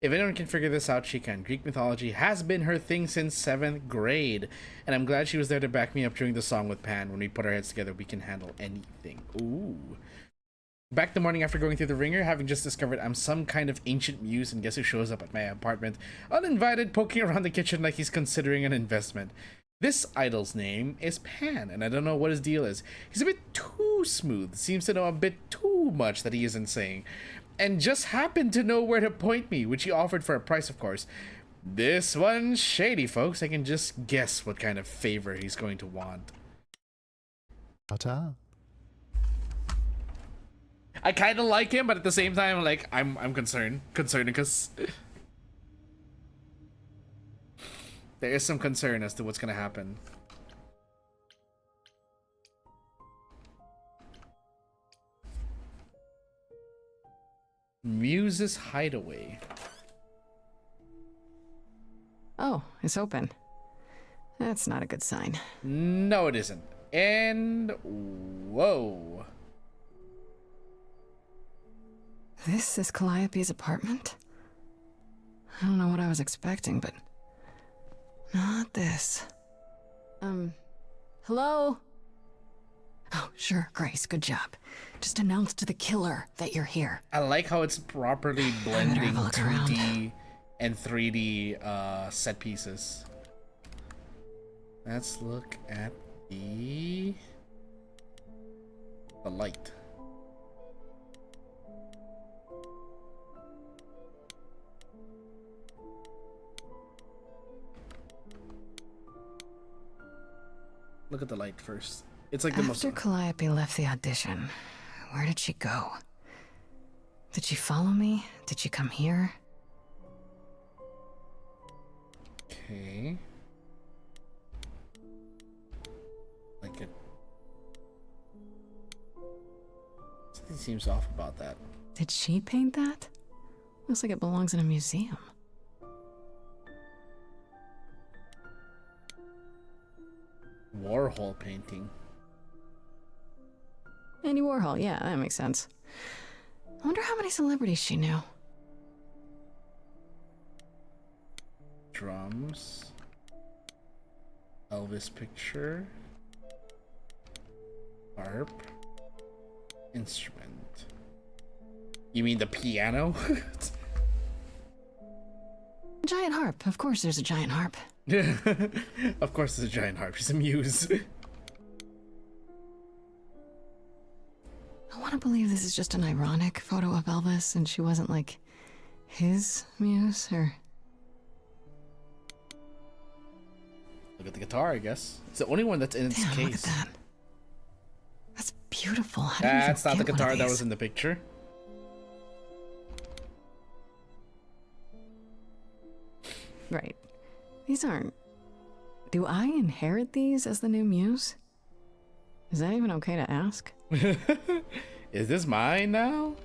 If anyone can figure this out, she can. Greek mythology has been her thing since 7th grade, and I'm glad she was there to back me up during the song with Pan. When we put our heads together, we can handle anything. Ooh. Back the morning after going through the ringer, having just discovered I'm some kind of ancient muse, and guess who shows up at my apartment? Uninvited, poking around the kitchen like he's considering an investment. This idol's name is Pan, and I don't know what his deal is. He's a bit too smooth, seems to know a bit too much that he isn't saying, and just happened to know where to point me, which he offered for a price, of course. This one's shady, folks. I can just guess what kind of favor he's going to want. Ta-ta. I kind of like him, but at the same time, like, I'm concerned because there is some concern as to what's gonna happen. Muse's hideaway. Oh, it's open. That's not a good sign. No, it isn't. And whoa. This is Calliope's apartment? I don't know what I was expecting, but not this. Hello? Oh, sure, Grace, good job. Just announce to the killer that you're here. I like how it's properly blending have a look 2D and 3D set pieces. Let's look at the light. Look at the light first. It's like the After most. Calliope left the audition, where did she go? Did she follow me? Did she come here? Okay. Like it. Something seems off about that. Did she paint that? Looks like it belongs in a museum. Warhol painting. Andy Warhol, yeah, that makes sense. I wonder how many celebrities she knew. Drums. Elvis picture. Harp. Instrument. You mean the piano? Giant harp. Of course there's a giant harp. Of course there's a giant harp. She's a muse. I want to believe this is just an ironic photo of Elvis and she wasn't like his muse or... Look at the guitar, I guess. It's the only one that's in its Damn, case. look at that. That's beautiful. How did you That's not the get one of guitar that these? was in the picture. Right. These aren't... Do I inherit these as the new muse? Is that even okay to ask? Is this mine now?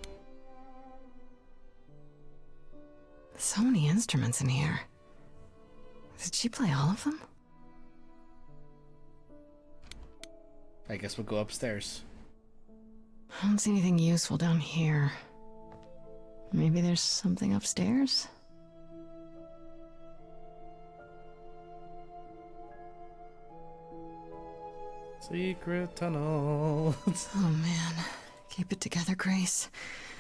So many instruments in here. Did she play all of them? I guess we'll go upstairs. I don't see anything useful down here. Maybe there's something upstairs? Secret tunnels. Oh man. Keep it together, Grace.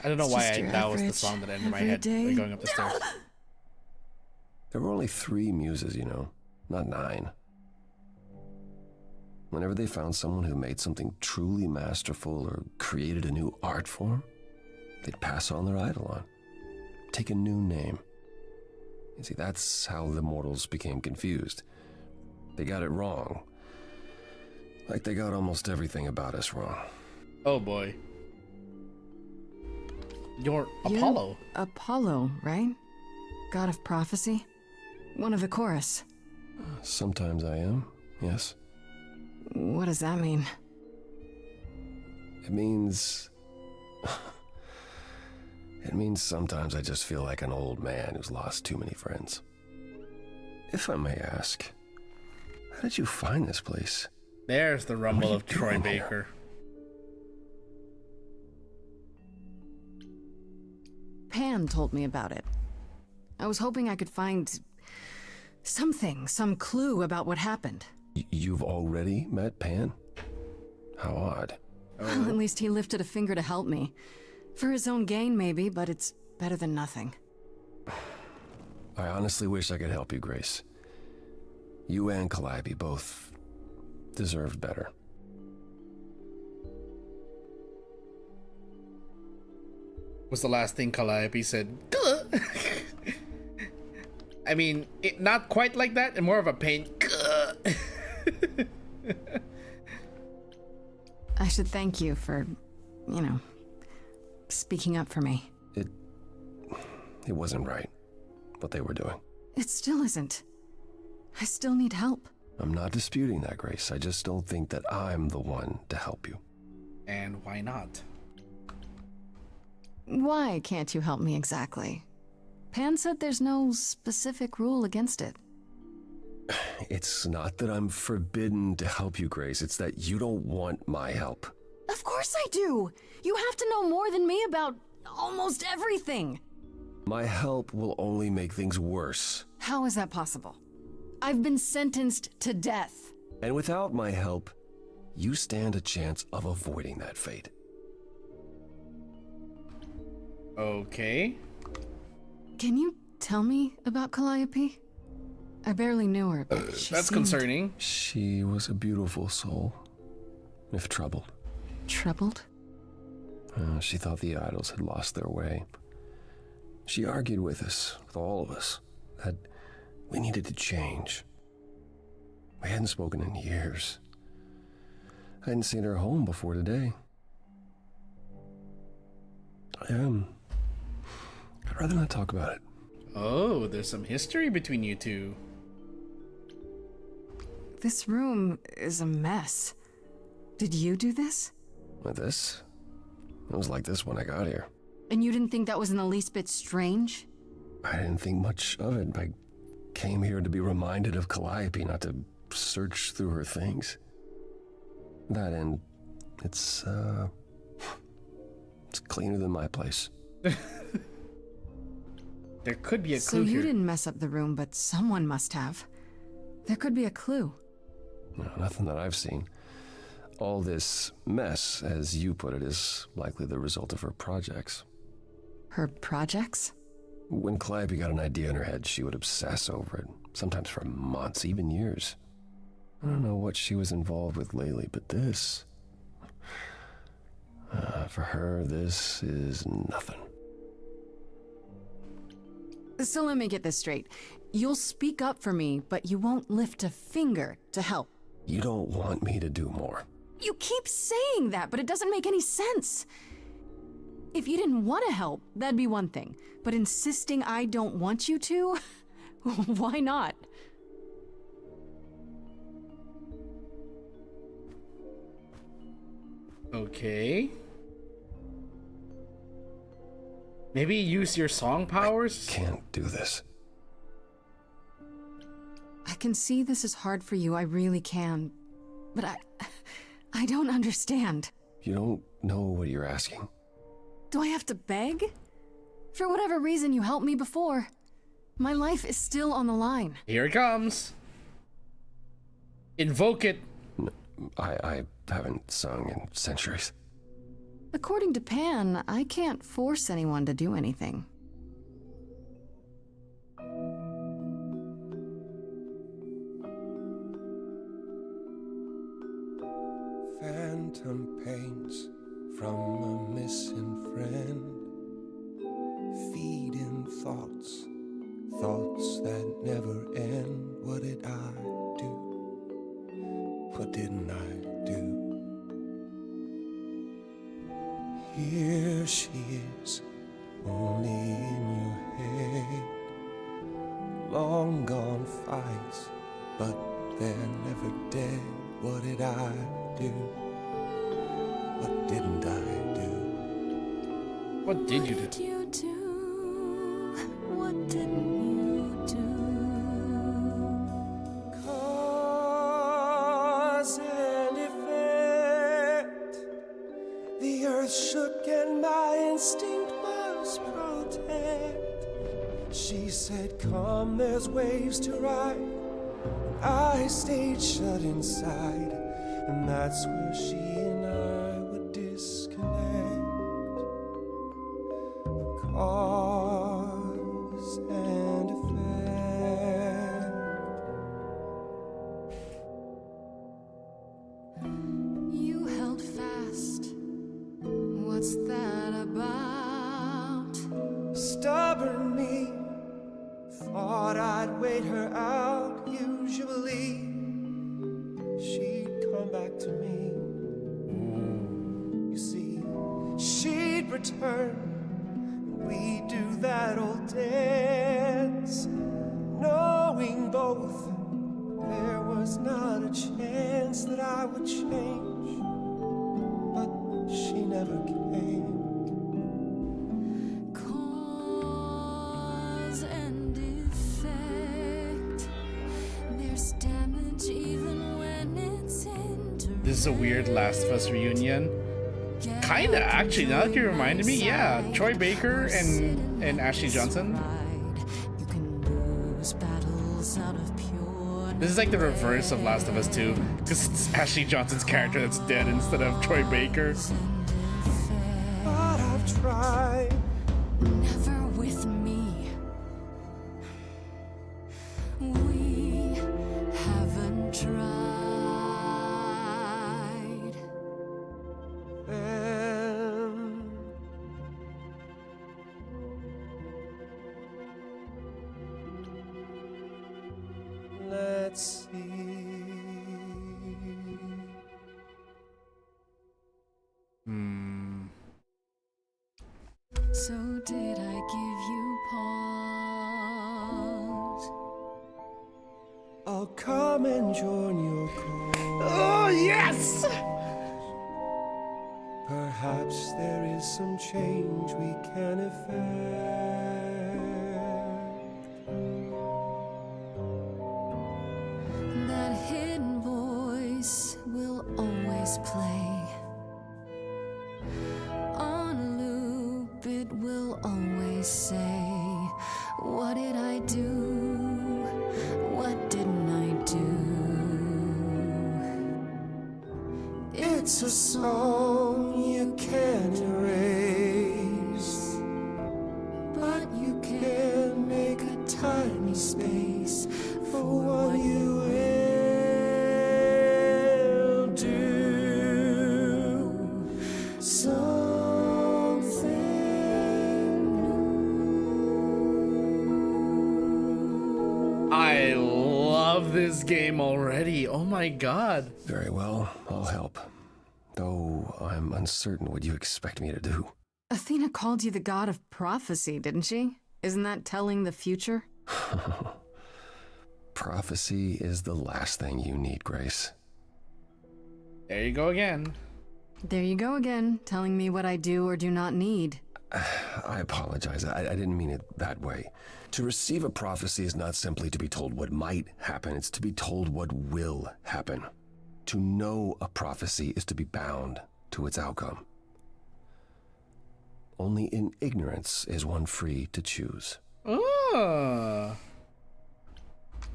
I don't know It's why just your that was the average, song that ended my every head day. going up the stairs. There were only 3 muses, you know, not 9. Whenever they found someone who made something truly masterful or created a new art form, they'd pass on their idol on, take a new name. You see, that's how the mortals became confused. They got it wrong. Like they got almost everything about us wrong. Oh boy. You're Apollo. Apollo, right? God of prophecy? One of the chorus. Sometimes I am, yes. What does that mean? It means... It means sometimes I just feel like an old man who's lost too many friends. If I may ask, how did you find this place? There's the rumble of Troy doing here? Baker. Pan told me about it. I was hoping I could find something, some clue about what happened. You've already met Pan? How odd. Well, at least he lifted a finger to help me. For his own gain, maybe, but it's better than nothing. I honestly wish I could help you, Grace. You and Calliope both deserved better. Was the last thing Calliope said. Gah! I mean, not quite like that, and more of a pain. Gah! I should thank you for, you know, speaking up for me. It wasn't right, what they were doing. It still isn't. I still need help. I'm not disputing that, Grace. I just don't think that I'm the one to help you. And why not? Why can't you help me exactly? Pan said there's no specific rule against it. It's not that I'm forbidden to help you, Grace. It's that you don't want my help. Of course I do! You have to know more than me about almost everything! My help will only make things worse. How is that possible? I've been sentenced to death. And without my help, you stand a chance of avoiding that fate. Okay. Can you tell me about Calliope? I barely knew her, but she That's seemed... concerning. She was a beautiful soul, if troubled. Troubled? She thought the idols had lost their way. She argued with us, with all of us, that we needed to change. We hadn't spoken in years. I hadn't seen her home before today. I'd rather not talk about it. Oh, there's some history between you two. This room is a mess. Did you do this? With this? It was like this when I got here. And you didn't think that was in the least bit strange? I didn't think much of it. I came here to be reminded of Calliope, not to search through her things. That and it's cleaner than my place. There could be a So clue you here. didn't mess up the room, but someone must have. There could be a clue. No, nothing that I've seen. All this mess, as you put it, is likely the result of her projects. Her projects? When Calliope got an idea in her head, she would obsess over it, sometimes for months, even years. I don't know what she was involved with lately, but this... for her, this is nothing. So let me get this straight. You'll speak up for me, but you won't lift a finger to help. You don't want me to do more. You keep saying that, but it doesn't make any sense. If you didn't want to help, that'd be one thing. But insisting I don't want you to? Why not? Okay. Maybe use your song powers? Can't do this. I can see this is hard for you, I really can. But I don't understand. You don't know what you're asking. Do I have to beg? For whatever reason you helped me before. My life is still on the line. Here it comes. Invoke it. No, I haven't sung in centuries. According to Pan, I can't force anyone to do anything. Phantom pains from a missing friend, feeding thoughts, thoughts that never end. What did I do? What didn't I do? Here she is, only in your head. Long gone fights, but they're never dead. What did I do? What didn't I do? What did you do? What did you do? What didn't you do? Cause and effect. The earth shook and my instinct was protect. She said, come, there's waves to ride. I stayed shut inside, and that's where she and I would disconnect. Cause and effect. You held fast. What's that about? Stubborn me thought I'd wait her out. Usually she'd come back to me. You see, she'd return. We'd do that old dance, knowing both there was not a chance that I would change. But she never came. Cause and effect. There's damage even when it's interrupted. This is a weird Last of Us reunion. Kinda, actually, now that you reminded me, yeah. Troy Baker and Ashley Johnson. You can lose battles out of pure. This is like the reverse of Last of Us 2, because it's Ashley Johnson's character that's dead instead of Troy Baker. But I've tried. Never with me. We haven't tried. Then let's see. So did I give you pause? I'll come and join your cause. Oh, yes! Perhaps there is some change we can effect. That hidden voice will always play. On a loop, it will always say, what did I do? What didn't I do? It's a song you can't erase, but you can make a tiny space for what you will do. Something I love this game already. Oh my god. Very well, I'll help. Though I'm uncertain what you expect me to do. Athena called you the god of prophecy, didn't she? Isn't that telling the future? Prophecy is the last thing you need, Grace. There you go again. There you go again, telling me what I do or do not need. I apologize. I didn't mean it that way. To receive a prophecy is not simply to be told what might happen, it's to be told what will happen. To know a prophecy is to be bound to its outcome. Only in ignorance is one free to choose. Oh.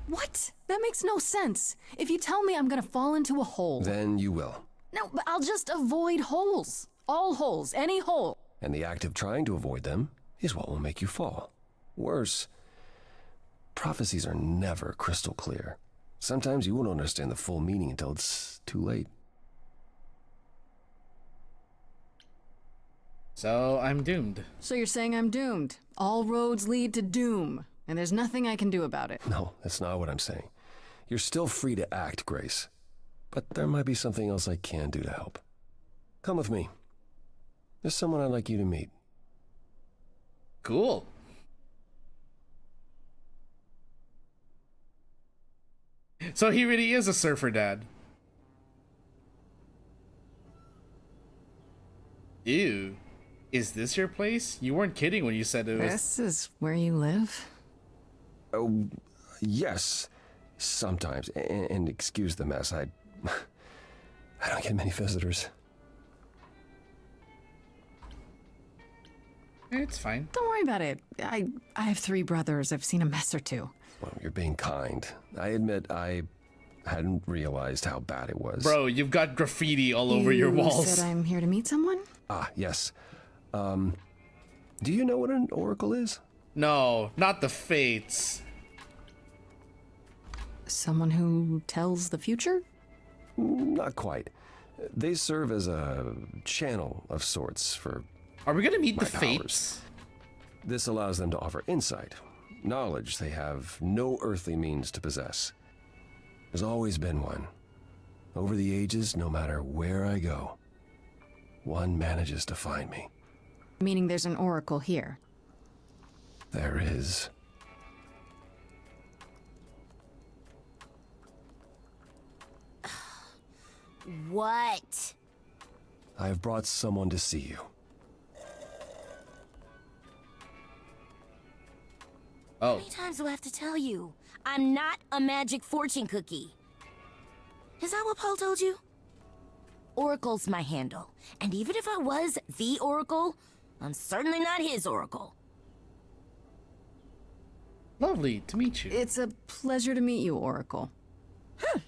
What? That makes no sense. If you tell me I'm gonna fall into a hole... Then you will. No, but I'll just avoid holes. All holes, any hole. And the act of trying to avoid them is what will make you fall. Worse, prophecies are never crystal clear. Sometimes you won't understand the full meaning until it's too late. So I'm doomed. So you're saying I'm doomed. All roads lead to doom, and there's nothing I can do about it. No, that's not what I'm saying. You're still free to act, Grace. But there might be something else I can do to help. Come with me. There's someone I'd like you to meet. Cool. So he really is a surfer dad. Ew. Is this your place? You weren't kidding when you said it was... This is where you live? Oh, yes. Sometimes. And excuse the mess. I don't get many visitors. It's fine. Don't worry about it. I have 3 brothers. I've seen a mess or 2. Well, you're being kind. I admit I hadn't realized how bad it was. Bro, you've got graffiti all over your walls. You said I'm here to meet someone? Ah, yes. Do you know what an oracle is? No, not the fates. Someone who tells the future? Not quite. They serve as a channel of sorts for... Are we gonna meet the powers. fates? This allows them to offer insight, knowledge they have no earthly means to possess. There's always been one. Over the ages, no matter where I go, one manages to find me. Meaning there's an oracle here. There is. What? I've brought someone to see you. Oh. How many times do I have to tell you? I'm not a magic fortune cookie. Is that what Paul told you? Oracle's my handle. And even if I was the Oracle, I'm certainly not his Oracle. Lovely to meet you. It's a pleasure to meet you, Oracle. Huh.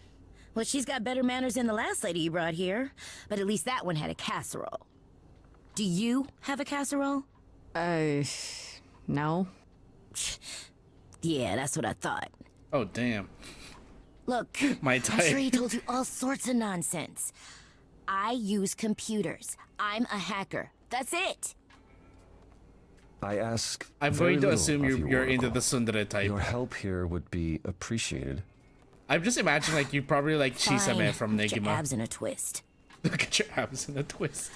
Well, she's got better manners than the last lady you brought here. But at least that one had a casserole. Do you have a casserole? No. Yeah, that's what I thought. Oh, damn. Look, My I'm type. sure he told you all sorts of nonsense. I use computers. I'm a hacker. That's it. I ask. I'm very going to little assume of you're you, into Oracle. the tsundere type. Your help here would be appreciated. I'm just imagining like you probably like Chisame Fine. from Get your Negima. abs in a twist. Look at your abs in a twist.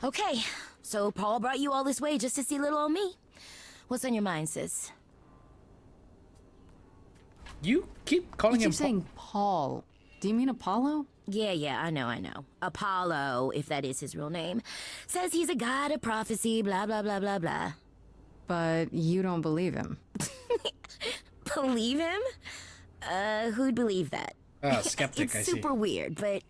Okay, so Paul brought you all this way just to see little old me. What's on your mind, sis? You keep calling You him keep saying Paul. Do you mean Apollo? Yeah, I know. Apollo, if that is his real name, says he's a god of prophecy, blah, blah, blah, blah, blah. But you don't believe him. Believe him? Who'd believe that? Skeptic, I It's see. super weird, but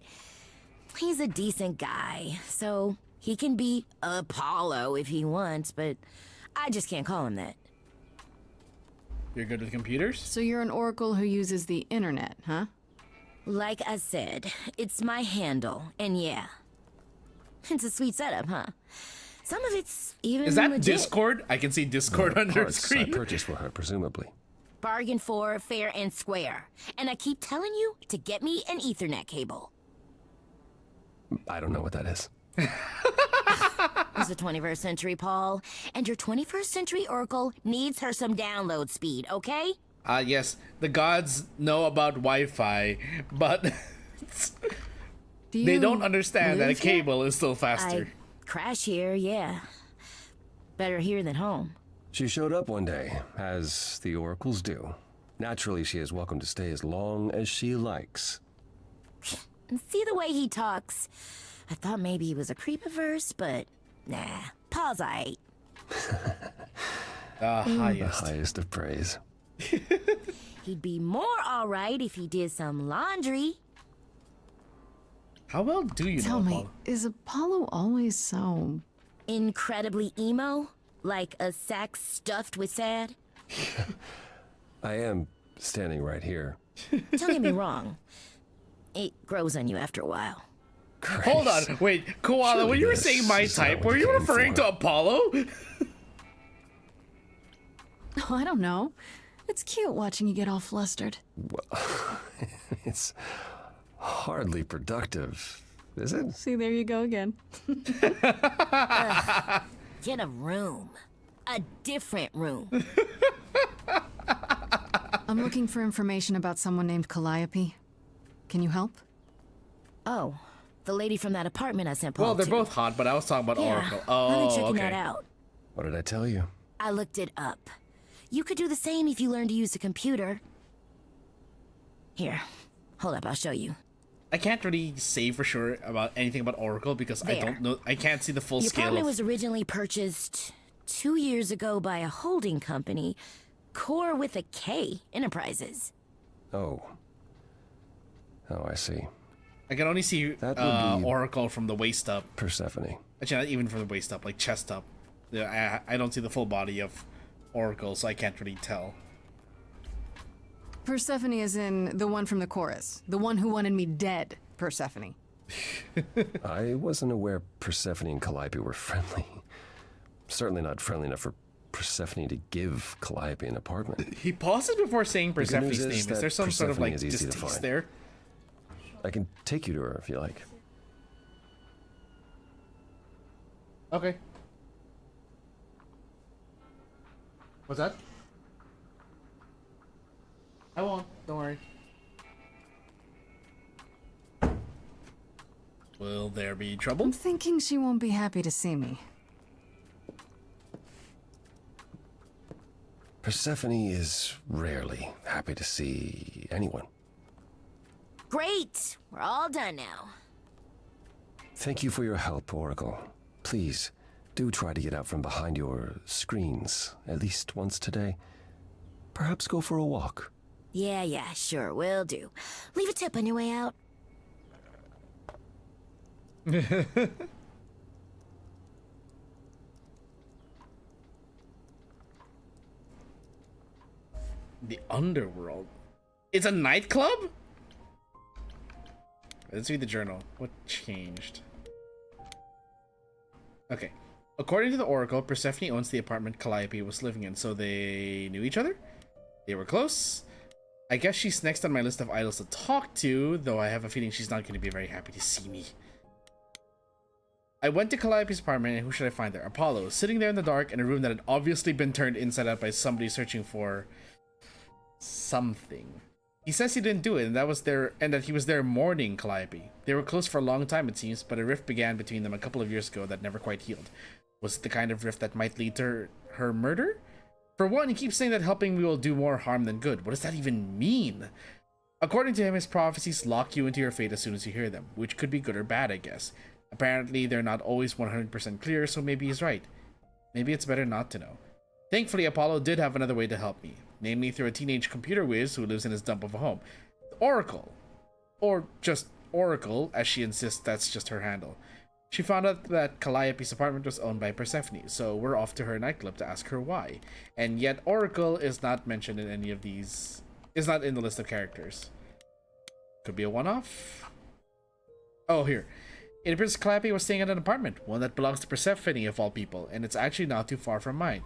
he's a decent guy, so he can be Apollo if he wants, but I just can't call him that. You're good with computers? So you're an oracle who uses the internet, huh? Like I said, it's my handle, and yeah. It's a sweet setup, huh? Some of it's even Is that legit. Discord? I can see Discord on your Parts screen. I purchased for her, presumably. Bargain for, fair and square. And I keep telling you to get me an Ethernet cable. I don't know what that is. It's the 21st century, Paul. And your 21st century Oracle needs her some download speed, okay? Yes, the gods know about Wi-Fi, but they don't understand that a live here? cable is still faster. I crash here, yeah. Better here than home. She showed up one day, as the oracles do. Naturally, she is welcome to stay as long as she likes. And see the way he talks. I thought maybe he was a creep at first, but nah. Paul's aight. The highest. The highest of praise. He'd be more alright if he did some laundry. How well do you Tell know me, Apollo? is Apollo always so... Incredibly emo? Like a sack stuffed with sad? I am standing right here. Don't get me wrong. It grows on you after a while. Hold on, wait, Koala, Surely when you were this saying my is not type, what were you you came referring for. to Apollo? Oh, I don't know. It's cute watching you get all flustered. Well, it's hardly productive, is it? See, there you go again. Get a room. A different room. I'm looking for information about someone named Calliope. Can you help? Oh, the lady from that apartment I sent Paul Well, they're to. both hot, but I was talking about Yeah, Oracle. I've Oh, been checking okay. that out. What did I tell you? I looked it up. You could do the same if you learned to use a computer. Here, hold up, I'll show you. I can't really say for sure about anything about Oracle because I There. don't know. I can't see the full The scale apartment of. was originally purchased 2 years ago by a holding company, Core with a K Enterprises. Oh, I see. I can only see That would be Oracle from the waist up. Persephone. Actually, not even from the waist up, like chest up. Yeah, I don't see the full body of Oracle, so I can't really tell. Persephone is in the one from the chorus. The one who wanted me dead, Persephone. I wasn't aware Persephone and Calliope were friendly. Certainly not friendly enough for Persephone to give Calliope an apartment. He pauses before saying The good Persephone's news name. is Is there that some sort of Persephone like is easy to distaste find. there? I can take you to her if you like. Okay. What's that? I won't. Don't worry. Will there be trouble? I'm thinking she won't be happy to see me. Persephone is rarely happy to see anyone. Great! We're all done now. Thank you for your help, Oracle. Please, do try to get out from behind your screens at least once today. Perhaps go for a walk. Yeah, sure, will do. Leave a tip on your way out. The underworld. It's a nightclub? Let's read the journal. What changed? Okay. According to the Oracle, Persephone owns the apartment Calliope was living in, so they knew each other? They were close? I guess she's next on my list of idols to talk to, though I have a feeling she's not going to be very happy to see me. I went to Calliope's apartment, and who should I find there? Apollo, sitting there in the dark in a room that had obviously been turned inside out by somebody searching for something. He says he didn't do it, and that he was there mourning Calliope. They were close for a long time, it seems, but a rift began between them a couple of years ago that never quite healed. Was it the kind of rift that might lead to her murder? For one, he keeps saying that helping me will do more harm than good. What does that even mean? According to him, his prophecies lock you into your fate as soon as you hear them, which could be good or bad, I guess. Apparently, they're not always 100% clear, so maybe he's right. Maybe it's better not to know. Thankfully, Apollo did have another way to help me, namely through a teenage computer whiz who lives in his dump of a home. Oracle. Or just Oracle, as she insists that's just her handle. She found out that Calliope's apartment was owned by Persephone, so we're off to her nightclub to ask her why. And yet Oracle is not mentioned in any of these, is not in the list of characters. Could be a one-off? Oh, here. It appears Calliope was staying at an apartment, one that belongs to Persephone of all people, and it's actually not too far from mine.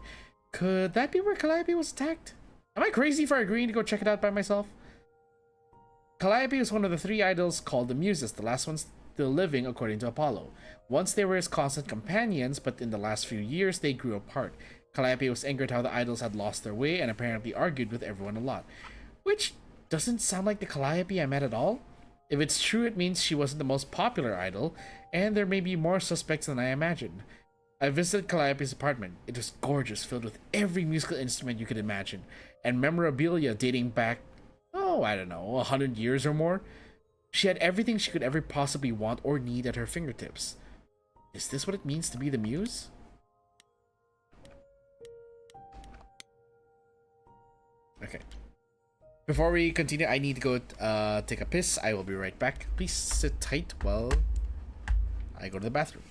Could that be where Calliope was attacked? Am I crazy for agreeing to go check it out by myself? Calliope was one of the 3 idols called the Muses, the last ones still living according to Apollo. Once they were his constant companions, but in the last few years they grew apart. Calliope was angered how the idols had lost their way and apparently argued with everyone a lot. Which doesn't sound like the Calliope I met at all. If it's true, it means she wasn't the most popular idol, and there may be more suspects than I imagined. I visited Calliope's apartment. It was gorgeous, filled with every musical instrument you could imagine, and memorabilia dating back, I don't know, 100 years or more. She had everything she could ever possibly want or need at her fingertips. Is this what it means to be the muse? Okay. Before we continue, I need to go take a piss. I will be right back. Please sit tight while I go to the bathroom.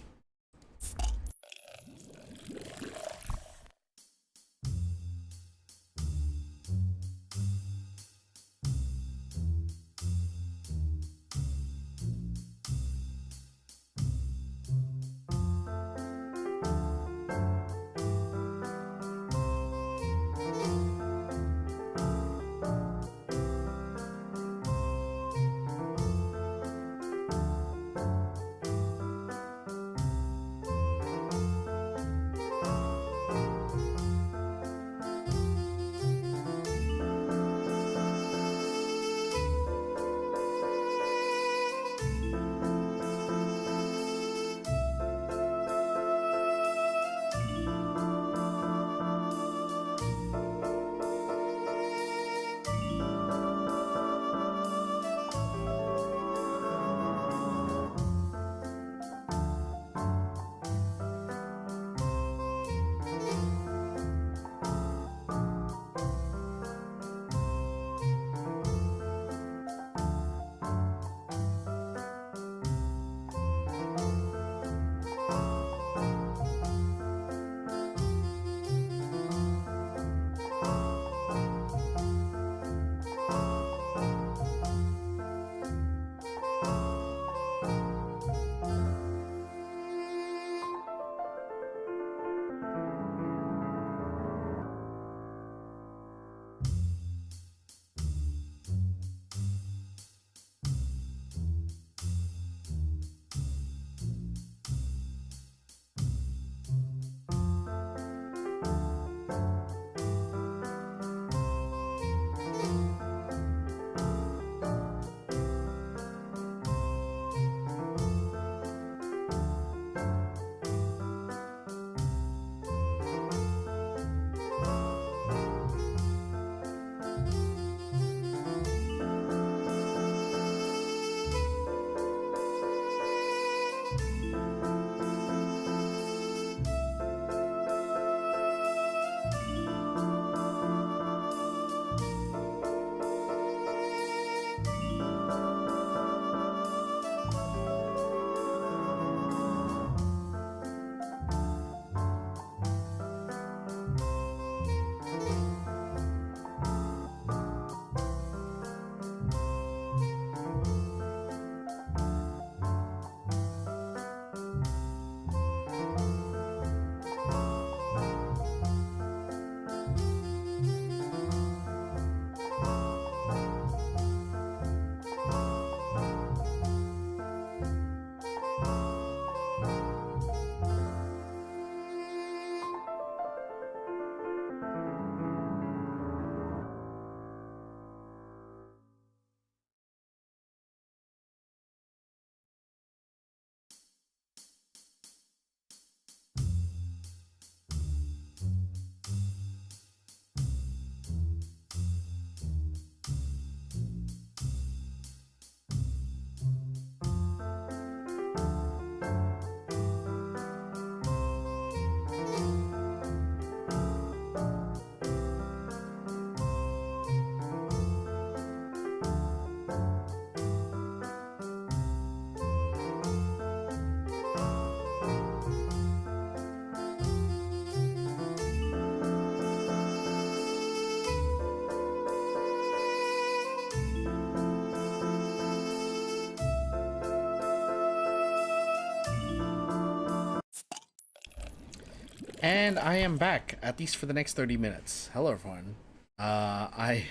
And I am back, at least for the next 30 minutes. Hello, everyone. I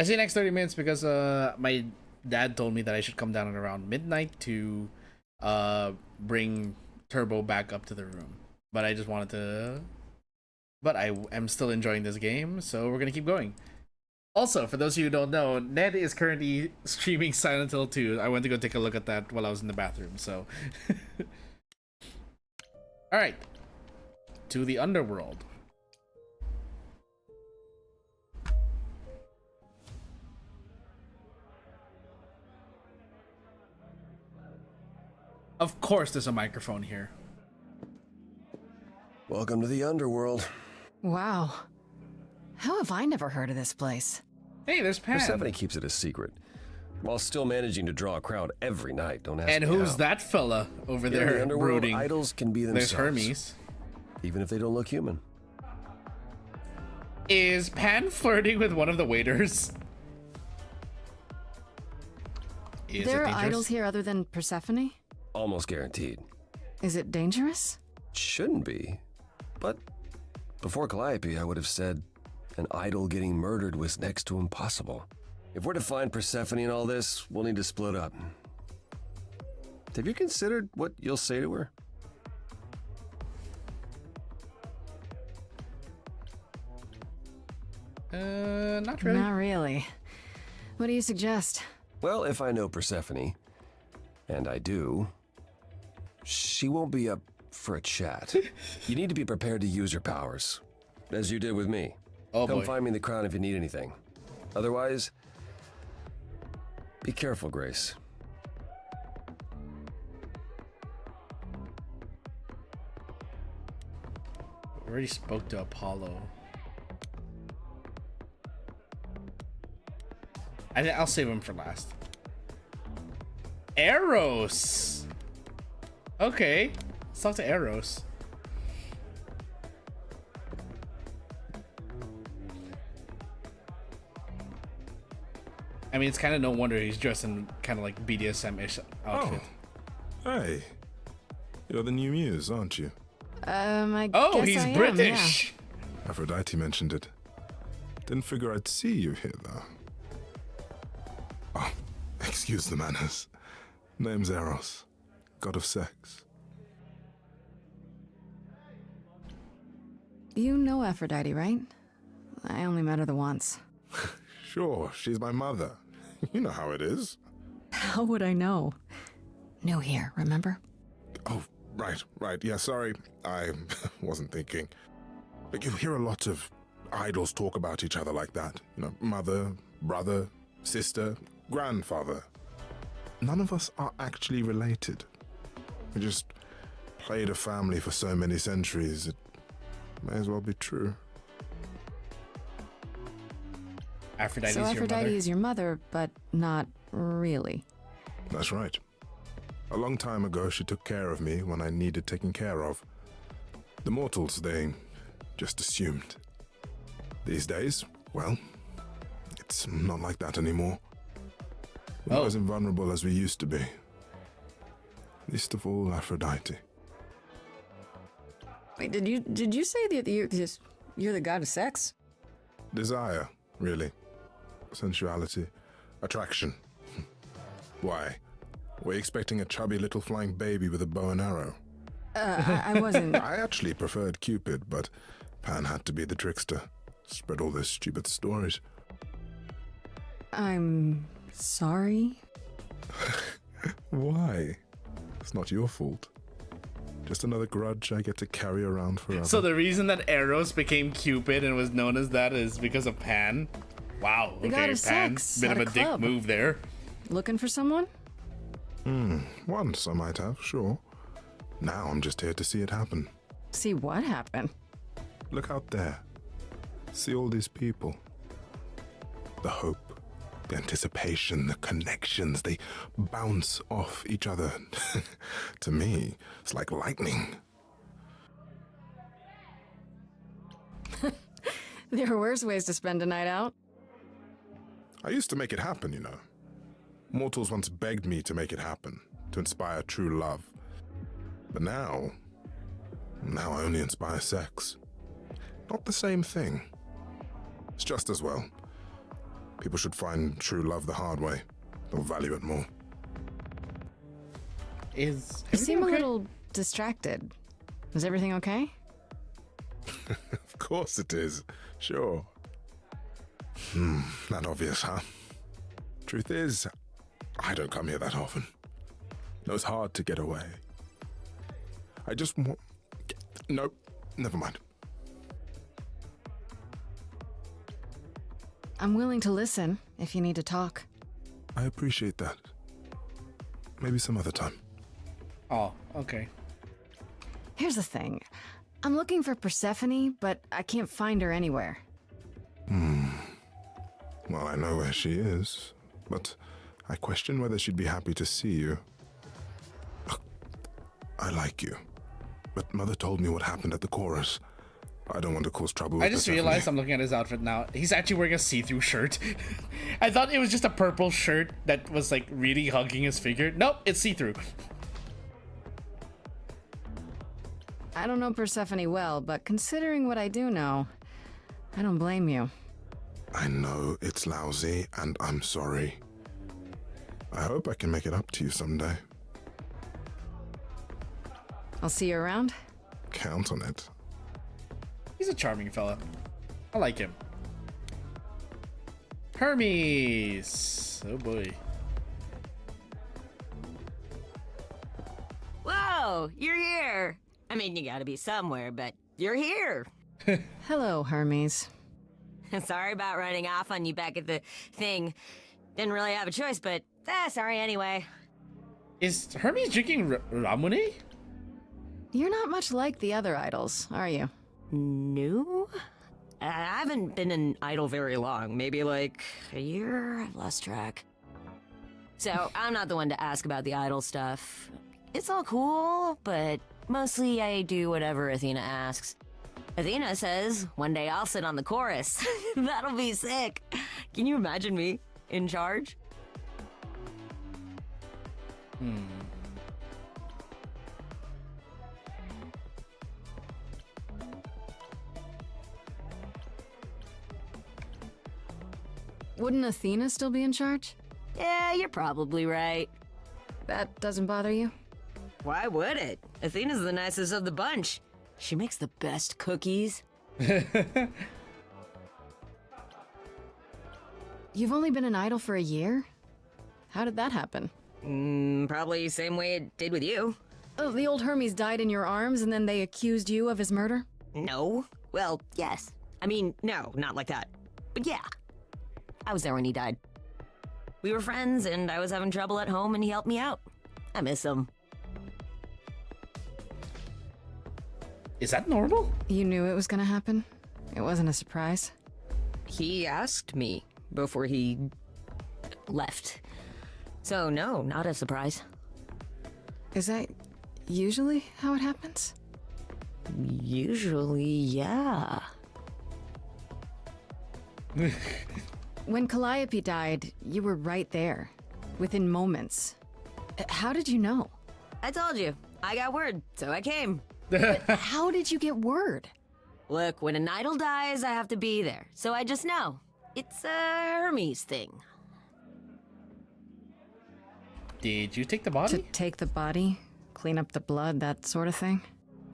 say next 30 minutes because my dad told me that I should come down at around midnight to bring Turbo back up to the room. But I just wanted to... But I am still enjoying this game, so we're going to keep going. Also, for those of you who don't know, Ned is currently streaming Silent Hill 2. I went to go take a look at that while I was in the bathroom, so... Alright. To the underworld. Of course there's a microphone here. Welcome to the underworld. Wow. How have I never heard of this place? Hey, there's Pan. Persephone keeps it a secret, while still managing to draw a crowd every night. Don't ask And me who's how. that fella over In there the underworld, brooding? idols can be There's themselves. Hermes. Even if they don't look human. Is Pan flirting with one of the waiters? Is There it are dangerous? idols here other than Persephone? Almost guaranteed. Is it dangerous? Shouldn't be. But before Calliope, I would have said an idol getting murdered was next to impossible. If we're to find Persephone in all this, we'll need to split up. Have you considered what you'll say to her? Not really. Not really. What do you suggest? Well, if I know Persephone, and I do, she won't be up for a chat. You need to be prepared to use your powers, as you did with me. Oh, Come boy. find me in the crown if you need anything. Otherwise, be careful, Grace. We already spoke to Apollo. I'll save him for last. Eros. Okay, let's talk to Eros. I mean, it's kind of no wonder he's dressed in kind of like BDSM-ish outfit. Hey, you're the new muse, aren't you? I Oh, guess he's I am, British. Aphrodite mentioned it. Didn't figure I'd see you here, though. Oh, excuse the manners. Name's Eros, god of sex. Yeah. You know Aphrodite, right? I only met her the once. Sure, she's my mother. You know how it is. How would I know? New here, remember? Oh, right. Yeah, sorry. I wasn't thinking. But you hear a lot of idols talk about each other like that. You know, mother, brother, sister, grandfather. None of us are actually related. We just played a family for so many centuries, it may as well be true. Aphrodite's so your Aphrodite mother? is your mother, but not really. That's right. A long time ago, she took care of me when I needed taking care of. The mortals, they just assumed. These days, well, it's not like that anymore. We're not as invulnerable as we used to be. Least of all, Aphrodite. Wait, did you say that you're the god of sex? Desire, really. Sensuality. Attraction. Why? Were you expecting a chubby little flying baby with a bow and arrow? I wasn't... I actually preferred Cupid, but Pan had to be the trickster. Spread all those stupid stories. I'm sorry? Why? It's not your fault. Just another grudge I get to carry around forever. So the reason that Eros became Cupid and was known as that is because of Pan? Wow, The god okay, of Pan. sex Bit at of a a dick club. move there. Looking for someone? Once I might have, sure. Now I'm just here to see it happen. See what happened? Look out there. See all these people. The hope, the anticipation, the connections, they bounce off each other. To me, it's like lightning. There are worse ways to spend a night out. I used to make it happen, you know. Mortals once begged me to make it happen, to inspire true love. But now, Now I only inspire sex. Not the same thing. It's just as well. People should find true love the hard way. They'll value it more. You seem a little distracted. Is everything okay? Of course it is. Sure. That obvious, huh? Truth is, I don't come here that often. No, it's hard to get away. I just want... Nope, never mind. I'm willing to listen if you need to talk. I appreciate that. Maybe some other time. Oh, okay. Here's the thing. I'm looking for Persephone, but I can't find her anywhere. Well, I know where she is, but I question whether she'd be happy to see you. I like you, but Mother told me what happened at the chorus. I don't want to cause trouble with I just Persephone. realized I'm looking at his outfit now. He's actually wearing a see-through shirt. I thought it was just a purple shirt that was like really hugging his figure. Nope, it's see-through. I don't know Persephone well, but considering what I do know, I don't blame you. I know it's lousy, and I'm sorry. I hope I can make it up to you someday. I'll see you around. Count on it. He's a charming fella. I like him. Hermes. Oh boy. Whoa, you're here. I mean, you gotta be somewhere, but you're here. Hello, Hermes. Sorry about running off on you back at the thing. Didn't really have a choice, but sorry anyway. Is Hermes drinking Ramune? You're not much like the other idols, are you? No? I haven't been an idol very long. Maybe like a year? I've lost track. So, I'm not the one to ask about the idol stuff. It's all cool, but mostly I do whatever Athena asks. Athena says, one day I'll sit on the chorus. That'll be sick. Can you imagine me in charge? Wouldn't Athena still be in charge? Yeah, you're probably right. That doesn't bother you? Why would it? Athena's the nicest of the bunch. She makes the best cookies. You've only been an idol for a year? How did that happen? Probably same way it did with you. Oh, the old Hermes died in your arms and then they accused you of his murder? No. Well, yes. I mean, no, not like that. But yeah. I was there when he died. We were friends and I was having trouble at home and he helped me out. I miss him. Is that normal? You knew it was gonna happen? It wasn't a surprise? He asked me before he left. So no, not a surprise. Is that usually how it happens? Usually, yeah. When Calliope died, you were right there, within moments. How did you know? I told you. I got word, so I came. How did you get word? Look, when an idol dies, I have to be there. So I just know. It's a Hermes thing. Did you take the body? To take the body, clean up the blood, that sort of thing?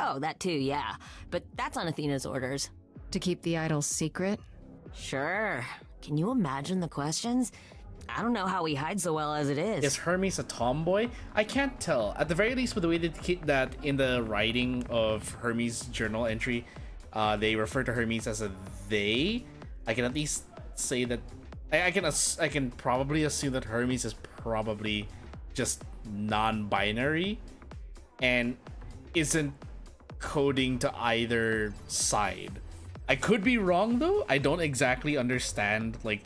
Oh, that too, yeah. But that's on Athena's orders. To keep the idol secret? Sure. Can you imagine the questions? I don't know how he hides so well as it is. Is Hermes a tomboy? I can't tell. At the very least, with the way that in the writing of Hermes' journal entry, they refer to Hermes as a they. I can at least say that I can probably assume that Hermes is probably just non-binary and isn't coding to either side. I could be wrong though. I don't exactly understand like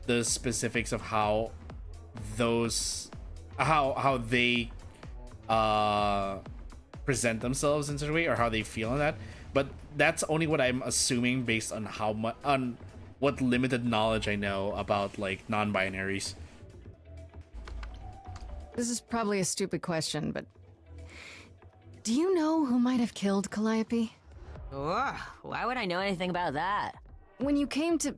the specifics of how those how they present themselves in such a way or how they feel in that, but that's only what I'm assuming based on how much on what limited knowledge I know about like non-binaries. This is probably a stupid question, but Do you know who might have killed Calliope? Ugh, why would I know anything about that? When you came to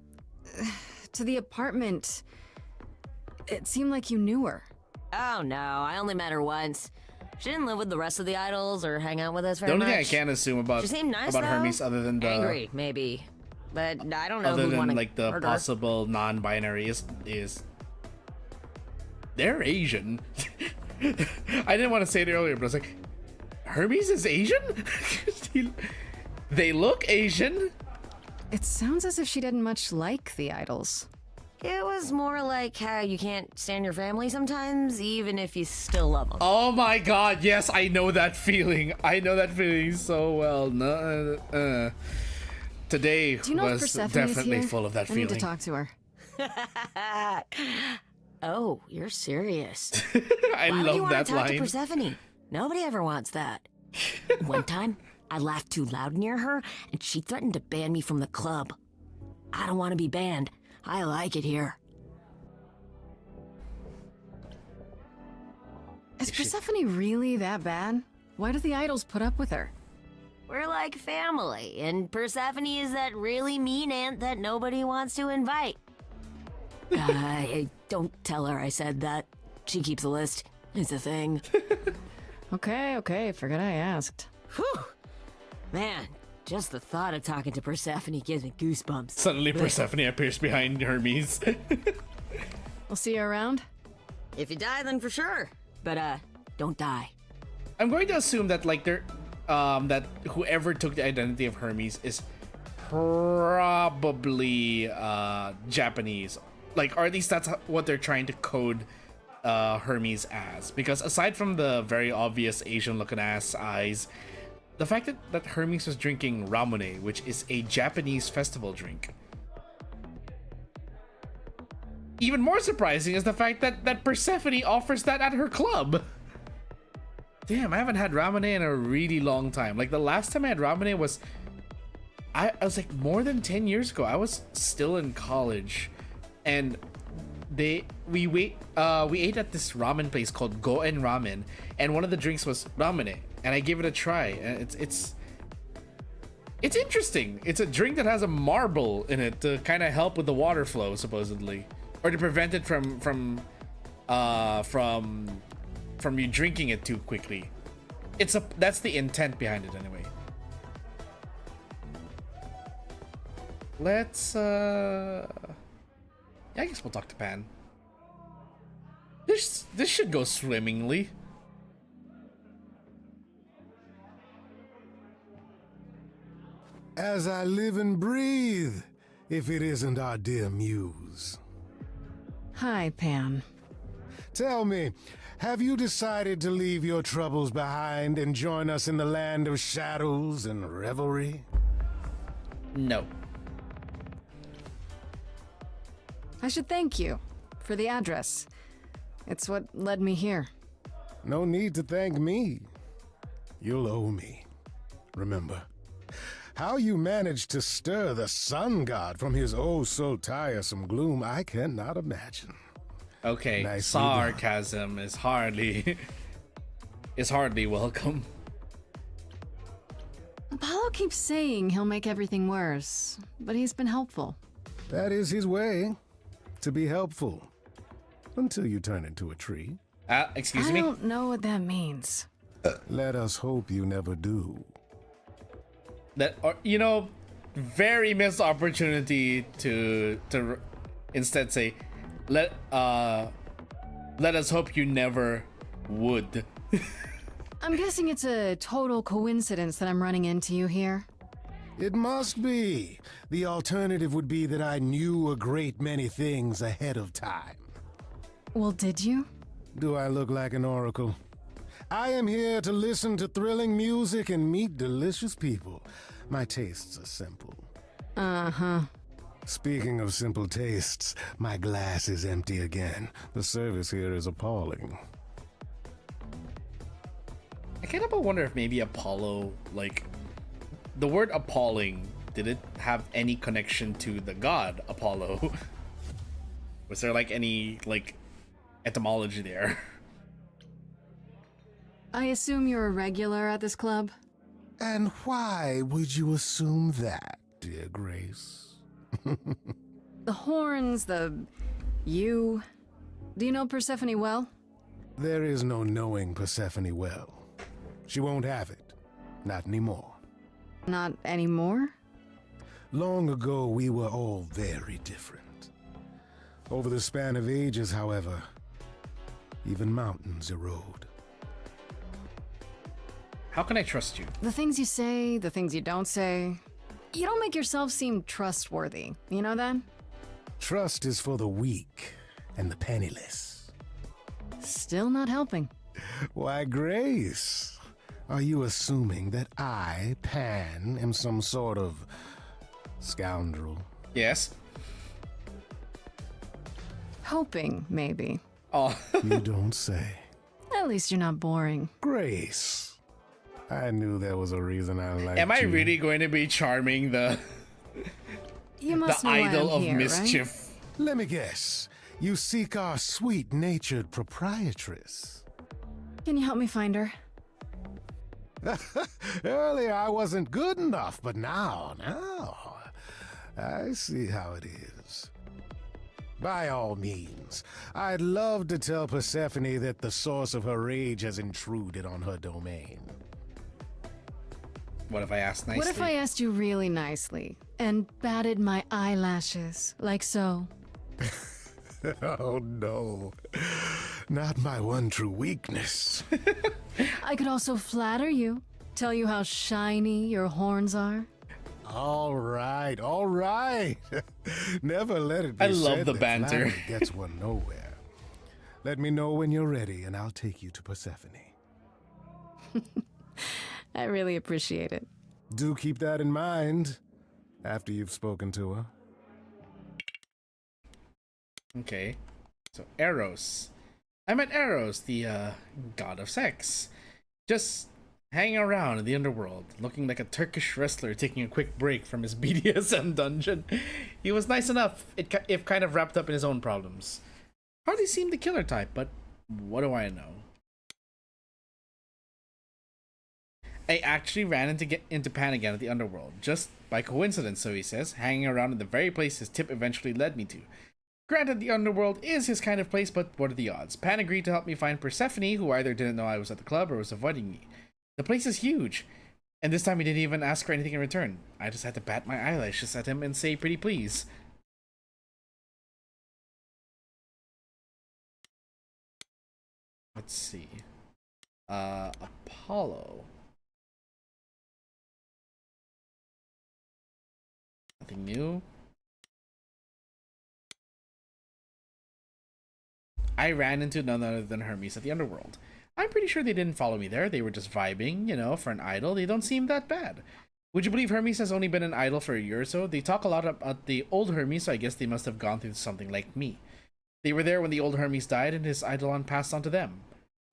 the apartment, it seemed like you knew her. Oh no, I only met her once. She didn't live with the rest of the idols or hang out with us very The much. only thing I can assume about She seemed nice, about though. Hermes, other than the angry, maybe, but I don't know other who'd than want to like the murder. possible non-binary is they're Asian. I didn't want to say it earlier, but I was like, Hermes is Asian? They look Asian. It sounds as if she didn't much like the idols. It was more like how you can't stand your family sometimes, even if you still love them. Oh my god, yes, I know that feeling. I know that feeling so well. No, today Do you know if was Persephone's definitely here? full of that I feeling. need to talk to her. Oh, you're serious. I Why would you love want that to talk line. to Persephone? Nobody ever wants that. One time, I laughed too loud near her, and she threatened to ban me from the club. I don't want to be banned. I like it here. Is Persephone really that bad? Why do the idols put up with her? We're like family, and Persephone is that really mean aunt that nobody wants to invite. Don't tell her I said that. She keeps a list. It's a thing. Okay, forget I asked. Whew. Man, just the thought of talking to Persephone gives me goosebumps. Suddenly Persephone appears behind Hermes. We'll see you around? If you die, then for sure. But, don't die. I'm going to assume that like that whoever took the identity of Hermes is probably Japanese. Like, or at least that's what they're trying to code Hermes as. Because aside from the very obvious Asian looking ass eyes, the fact that Hermes was drinking ramune, which is a Japanese festival drink. Even more surprising is the fact that Persephone offers that at her club. Damn, I haven't had ramen in a really long time. Like the last time I had ramen was, I was like more than 10 years ago. I was still in college, and we ate at this ramen place called Goen Ramen, and one of the drinks was ramen, and I gave it a try, and it's interesting. It's a drink that has a marble in it to kind of help with the water flow, supposedly, or to prevent it from you drinking it too quickly. That's the intent behind it anyway. Let's yeah, I guess we'll talk to Pan. This should go swimmingly. As I live and breathe, if it isn't our dear muse. Hi, Pan. Tell me, have you decided to leave your troubles behind and join us in the land of shadows and revelry? No. I should thank you for the address. It's what led me here. No need to thank me. You'll owe me. Remember, how you managed to stir the sun god from his oh so tiresome gloom, I cannot imagine. Okay, Nicely sarcasm is hardly welcome. Apollo keeps saying he'll make everything worse, but he's been helpful. That is his way, to be helpful. Until you turn into a tree. Excuse I me? don't know what that means. Let us hope you never do. That, or, you know, very missed opportunity to instead say, let us hope you never would. I'm guessing it's a total coincidence that I'm running into you here. It must be. The alternative would be that I knew a great many things ahead of time. Well, did you? Do I look like an oracle? I am here to listen to thrilling music and meet delicious people. My tastes are simple. Uh-huh. Speaking of simple tastes, my glass is empty again. The service here is appalling. I kind of wonder if maybe Apollo, like, the word appalling, did it have any connection to the god Apollo? Was there like any like etymology there? I assume you're a regular at this club? And why would you assume that, dear Grace? The horns, you... Do you know Persephone well? There is no knowing Persephone well. She won't have it. Not anymore. Not anymore? Long ago, we were all very different. Over the span of ages, however, even mountains erode. How can I trust you? The things you say, the things you don't say. You don't make yourself seem trustworthy. You know that? Trust is for the weak and the penniless. Still not helping. Why, Grace, are you assuming that I, Pan, am some sort of scoundrel? Yes. Hoping, maybe. Oh. You don't say. At least you're not boring. Grace, I knew there was a reason I liked you. Am I really going to be charming the You must the know why idol I'm of here, mischief? Right? Let me guess. You seek our sweet-natured proprietress. Can you help me find her? Earlier I wasn't good enough, but now, I see how it is. By all means, I'd love to tell Persephone that the source of her rage has intruded on her domain. What if I asked nicely? What if I asked you really nicely and batted my eyelashes, like so? Oh no, not my one true weakness. I could also flatter you, tell you how shiny your horns are. All right. Never let it be I love said the that banter. flattery gets one nowhere. Let me know when you're ready, and I'll take you to Persephone. I really appreciate it. Do keep that in mind after you've spoken to her. Okay. So, Eros. I met Eros, the god of sex. Just hanging around in the underworld, looking like a Turkish wrestler taking a quick break from his BDSM dungeon. He was nice enough, if kind of wrapped up in his own problems. Hardly seemed the killer type, but what do I know? I actually ran into Pan again at the underworld, just by coincidence, so he says, hanging around in the very place his tip eventually led me to. Granted, the underworld is his kind of place, but what are the odds? Pan agreed to help me find Persephone, who either didn't know I was at the club or was avoiding me. The place is huge, and this time he didn't even ask for anything in return. I just had to bat my eyelashes at him and say pretty please. Let's see. Apollo. Nothing new. I ran into none other than Hermes at the underworld. I'm pretty sure they didn't follow me there. They were just vibing, you know, for an idol. They don't seem that bad. Would you believe Hermes has only been an idol for a year or so? They talk a lot about the old Hermes, so I guess they must have gone through something like me. They were there when the old Hermes died and his eidolon passed on to them.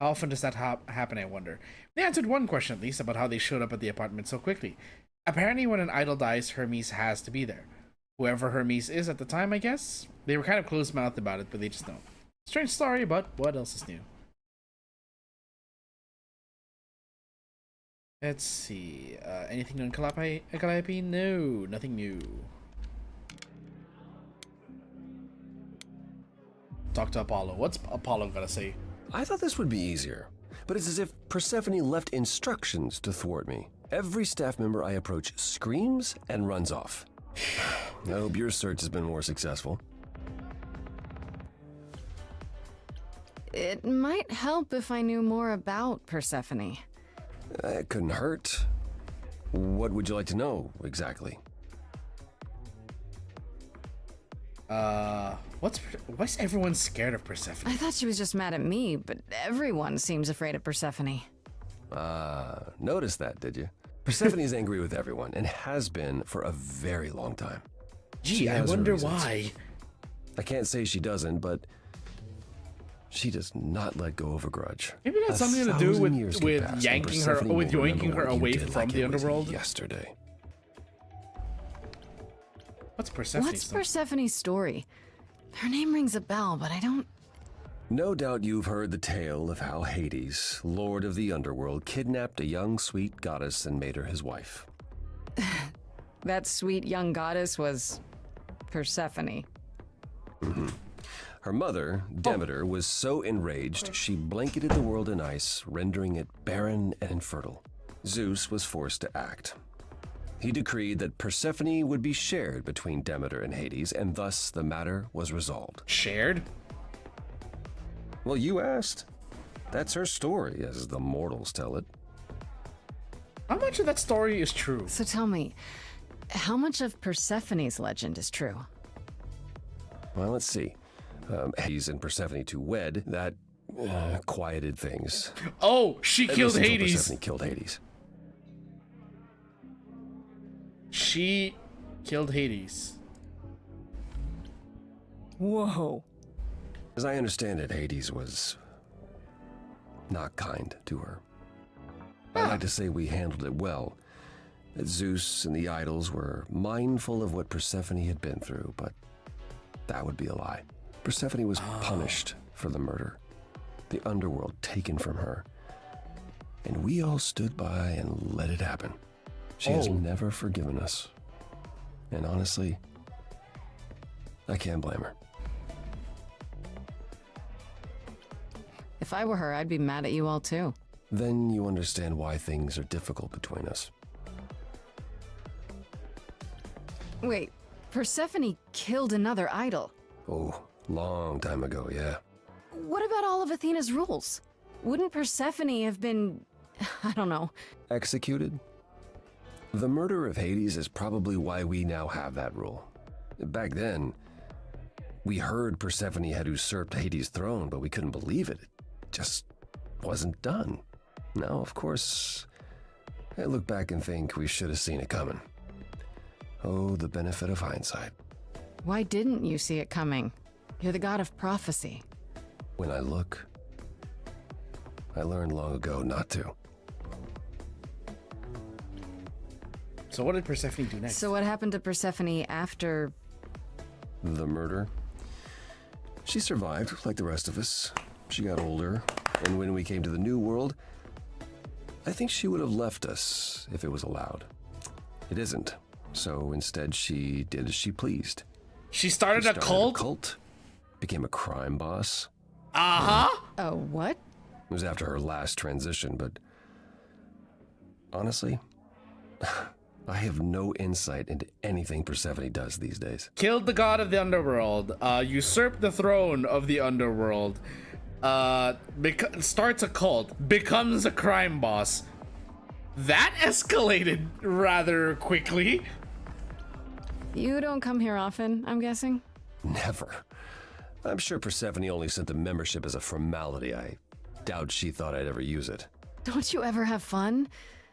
How often does that happen, I wonder? They answered one question at least about how they showed up at the apartment so quickly. Apparently when an idol dies, Hermes has to be there. Whoever Hermes is at the time, I guess? They were kind of closed-mouthed about it, but they just know. Strange story, but what else is new? Let's see. Anything new in Calliope? No, nothing new. Talk to Apollo. What's Apollo gotta say? I thought this would be easier, but it's as if Persephone left instructions to thwart me. Every staff member I approach screams and runs off. I hope your search has been more successful. It might help if I knew more about Persephone. It couldn't hurt. What would you like to know, exactly? Why's everyone scared of Persephone? I thought she was just mad at me, but everyone seems afraid of Persephone. Noticed that, did you? Persephone's angry with everyone, and has been for a very long time. Gee, I wonder why. I can't say she doesn't, but she does not let go of a grudge. Maybe that's something to do with yanking her away from the underworld. Yesterday. What's Persephone's What's Persephone's story? Her name rings a bell, but I don't... No doubt you've heard the tale of how Hades, lord of the underworld, kidnapped a young sweet goddess and made her his wife. That sweet young goddess was Persephone. Her mother, Demeter, was so enraged she blanketed the world in ice, rendering it barren and infertile. Zeus was forced to act. He decreed that Persephone would be shared between Demeter and Hades, and thus the matter was resolved. Shared? Well, you asked. That's her story, as the mortals tell it. How much of that story is true? So tell me, how much of Persephone's legend is true? Well, let's see. Hades and Persephone to wed, that quieted things. Oh, she At killed least until Hades. Persephone killed Hades. She killed Hades. Whoa. As I understand it, Hades was not kind to her. I'd like to say we handled it well. That Zeus and the idols were mindful of what Persephone had been through, but that would be a lie. Persephone was punished for the murder, the underworld taken from her, and we all stood by and let it happen. She has never forgiven us. And honestly, I can't blame her. If I were her, I'd be mad at you all too. Then you understand why things are difficult between us. Wait, Persephone killed another idol. Oh, long time ago, yeah. What about all of Athena's rules? Wouldn't Persephone have been, I don't know. Executed? The murder of Hades is probably why we now have that rule. Back then, we heard Persephone had usurped Hades' throne, but we couldn't believe it. It just wasn't done. Now, of course, I look back and think we should have seen it coming. Oh, the benefit of hindsight. Why didn't you see it coming? You're the god of prophecy. When I look, I learned long ago not to. So what did Persephone do next? So what happened to Persephone after... The murder? She survived, like the rest of us. She got older, and when we came to the new world, I think she would have left us if it was allowed. It isn't. So instead, she did as she pleased. She started a cult? A cult, became a crime boss. Uh-huh. Oh, what? It was after her last transition, but honestly, I have no insight into anything Persephone does these days. Killed the god of the underworld, usurped the throne of the underworld, starts a cult, becomes a crime boss. That escalated rather quickly. You don't come here often, I'm guessing? Never. I'm sure Persephone only sent the membership as a formality. I doubt she thought I'd ever use it. Don't you ever have fun?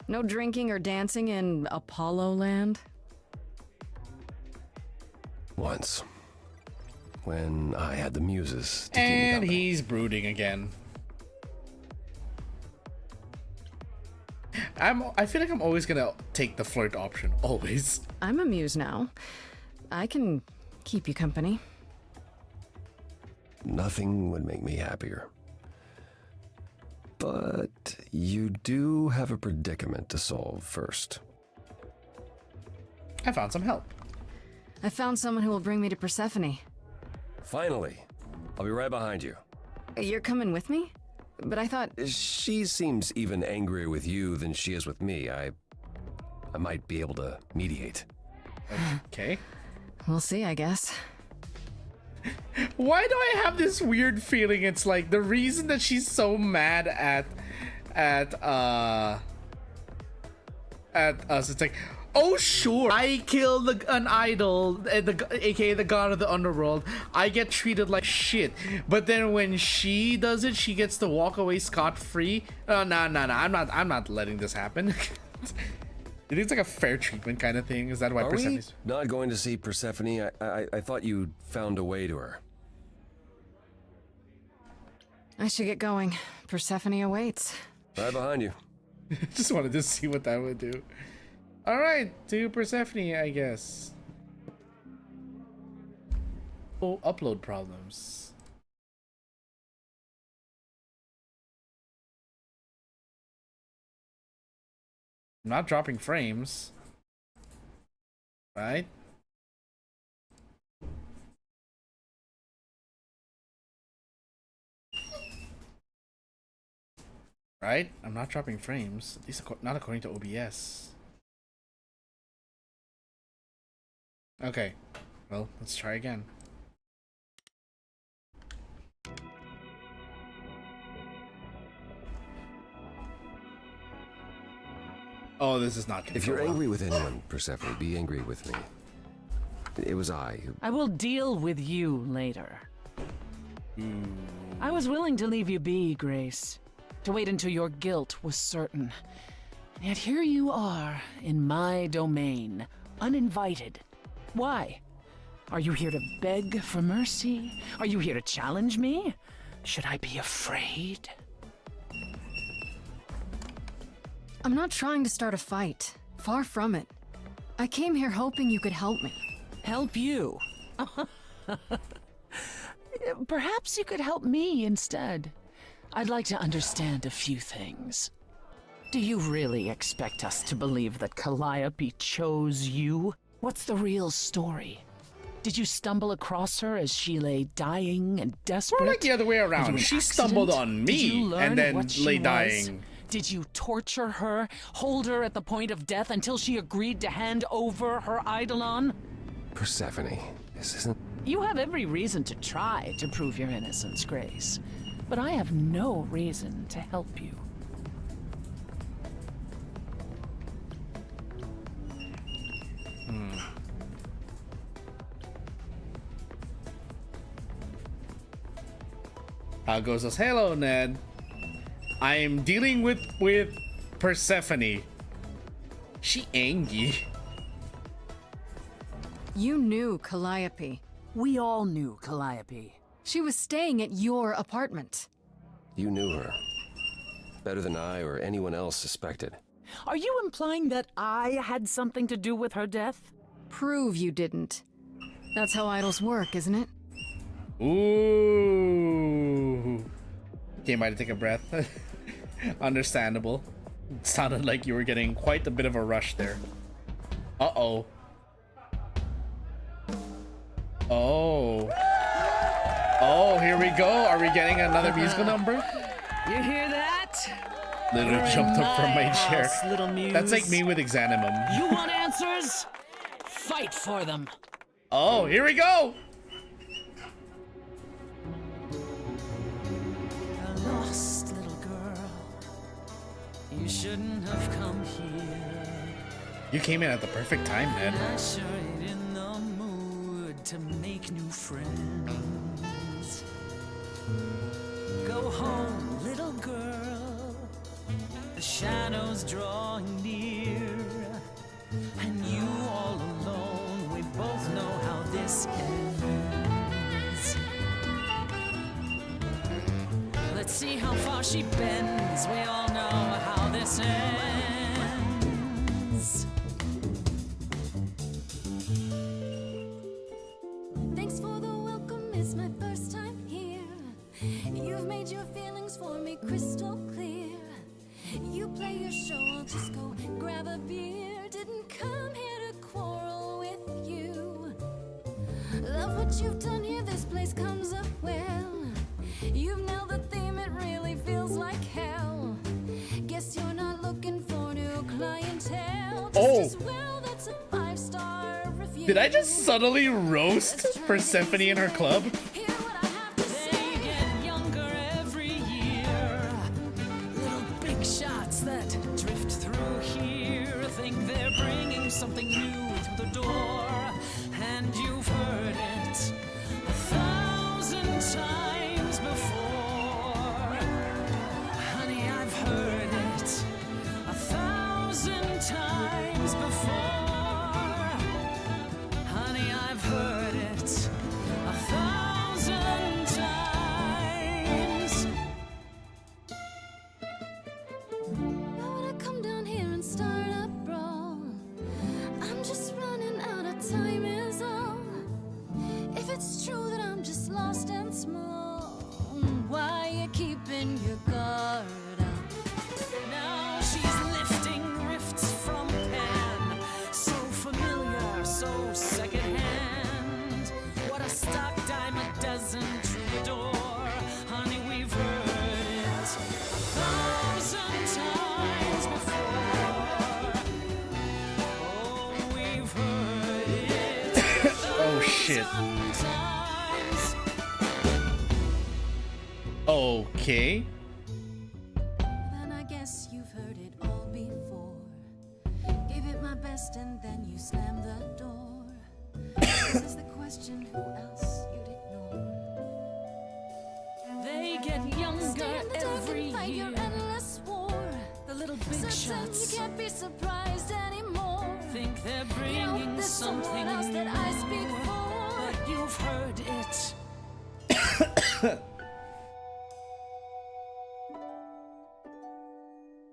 No drinking or dancing in Apollo land? Once. When I had the muses to keep me And company. he's brooding again. I feel like I'm always gonna take the flirt option. Always. I'm a muse now. I can keep you company. Nothing would make me happier. But you do have a predicament to solve first. I found some help. I found someone who will bring me to Persephone. Finally. I'll be right behind you. You're coming with me? But I thought... She seems even angrier with you than she is with me. I might be able to mediate. Okay. We'll see, I guess. Why do I have this weird feeling? It's like the reason that she's so mad at us. It's like, oh sure, I killed an idol, aka the god of the underworld. I get treated like shit. But then when she does it, she gets to walk away scot-free. No. I'm not letting this happen. You think it's like a fair treatment kind of thing? Is that why Are we Persephone's... not going to see Persephone? I thought you found a way to her. I should get going. Persephone awaits. Right behind you. Just wanted to see what that would do. All right, to Persephone, I guess. Oh, upload problems. I'm not dropping frames. Right? Right? I'm not dropping frames. At least not according to OBS. Okay. Well, let's try again. Oh, this is not. If you're angry with anyone, Persephone, be angry with me. It was I who... I will deal with you later. I was willing to leave you be, Grace. To wait until your guilt was certain. Yet here you are, in my domain, uninvited. Why? Are you here to beg for mercy? Are you here to challenge me? Should I be afraid? I'm not trying to start a fight. Far from it. I came here hoping you could help me. Help you? Perhaps you could help me instead. I'd like to understand a few things. Do you really expect us to believe that Calliope chose you? What's the real story? Did you stumble across her as she lay dying and desperate? More like the other way around. She stumbled on me and then lay dying. Did you torture her, hold her at the point of death until she agreed to hand over her Eidolon? Persephone, this isn't... You have every reason to try to prove your innocence, Grace. But I have no reason to help you. How goes this? Hello, Ned. I'm dealing with Persephone. She angry. You knew Calliope. We all knew Calliope. She was staying at your apartment. You knew her. Better than I or anyone else suspected. Are you implying that I had something to do with her death? Prove you didn't. That's how idols work, isn't it? Ooh. Okay, might take a breath. Understandable. It sounded like you were getting quite a bit of a rush there. Uh-oh. Oh. Oh, here we go. Are we getting another musical number? You hear that? Literally jumped up from my chair. Little muse. That's like me with Exanimum. You want answers? Fight for them. Oh, here we go. A lost little girl. You shouldn't have come here. You came in at the perfect time, Ned. I sure ain't in the mood to make new friends. Go home, little girl. The shadows drawing near, and you all alone. We both know how this ends. Let's see how far she bends. We all know how this ends. Thanks for the welcome, it's my first time here. You've made your feelings for me crystal clear. You play your show, I'll just go grab a beer. Didn't come here to quarrel with you. Love what you've done here, this place comes up well. You've nailed the theme, it really feels like hell. Guess you're not looking for new clientele. Just as well, that's a 5-star review. Did I just subtly roast Persephone in her club? They get younger every year. Little big shots that drift through here think they're bringing something new to the door. And you've heard it 1,000 times before. Honey, I've heard it 1,000 times before. Honey, I've heard it 1,000 shit. Okay. Then I guess you've heard it all before. Gave it my best and then you slammed the door. This is the question, who else you'd ignore? They get younger Stay in the dark every and fight year. your endless war. The little big Certain shots you can't be surprised anymore. think they're You know, bringing there's something someone else that I speak more, for. but you've heard it.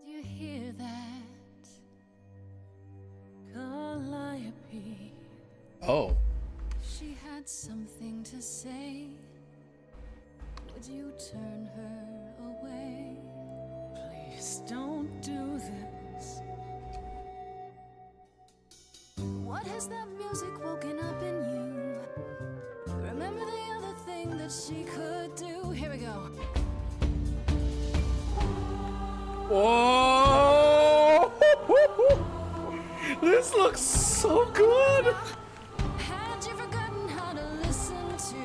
Do you hear that? Calliope. Oh. She had something to say. Would you turn her away? Please don't do this. What has that music woken up in you? Remember the other thing that she could do? Here we go. Whoa! This looks so good. Had you forgotten how to listen to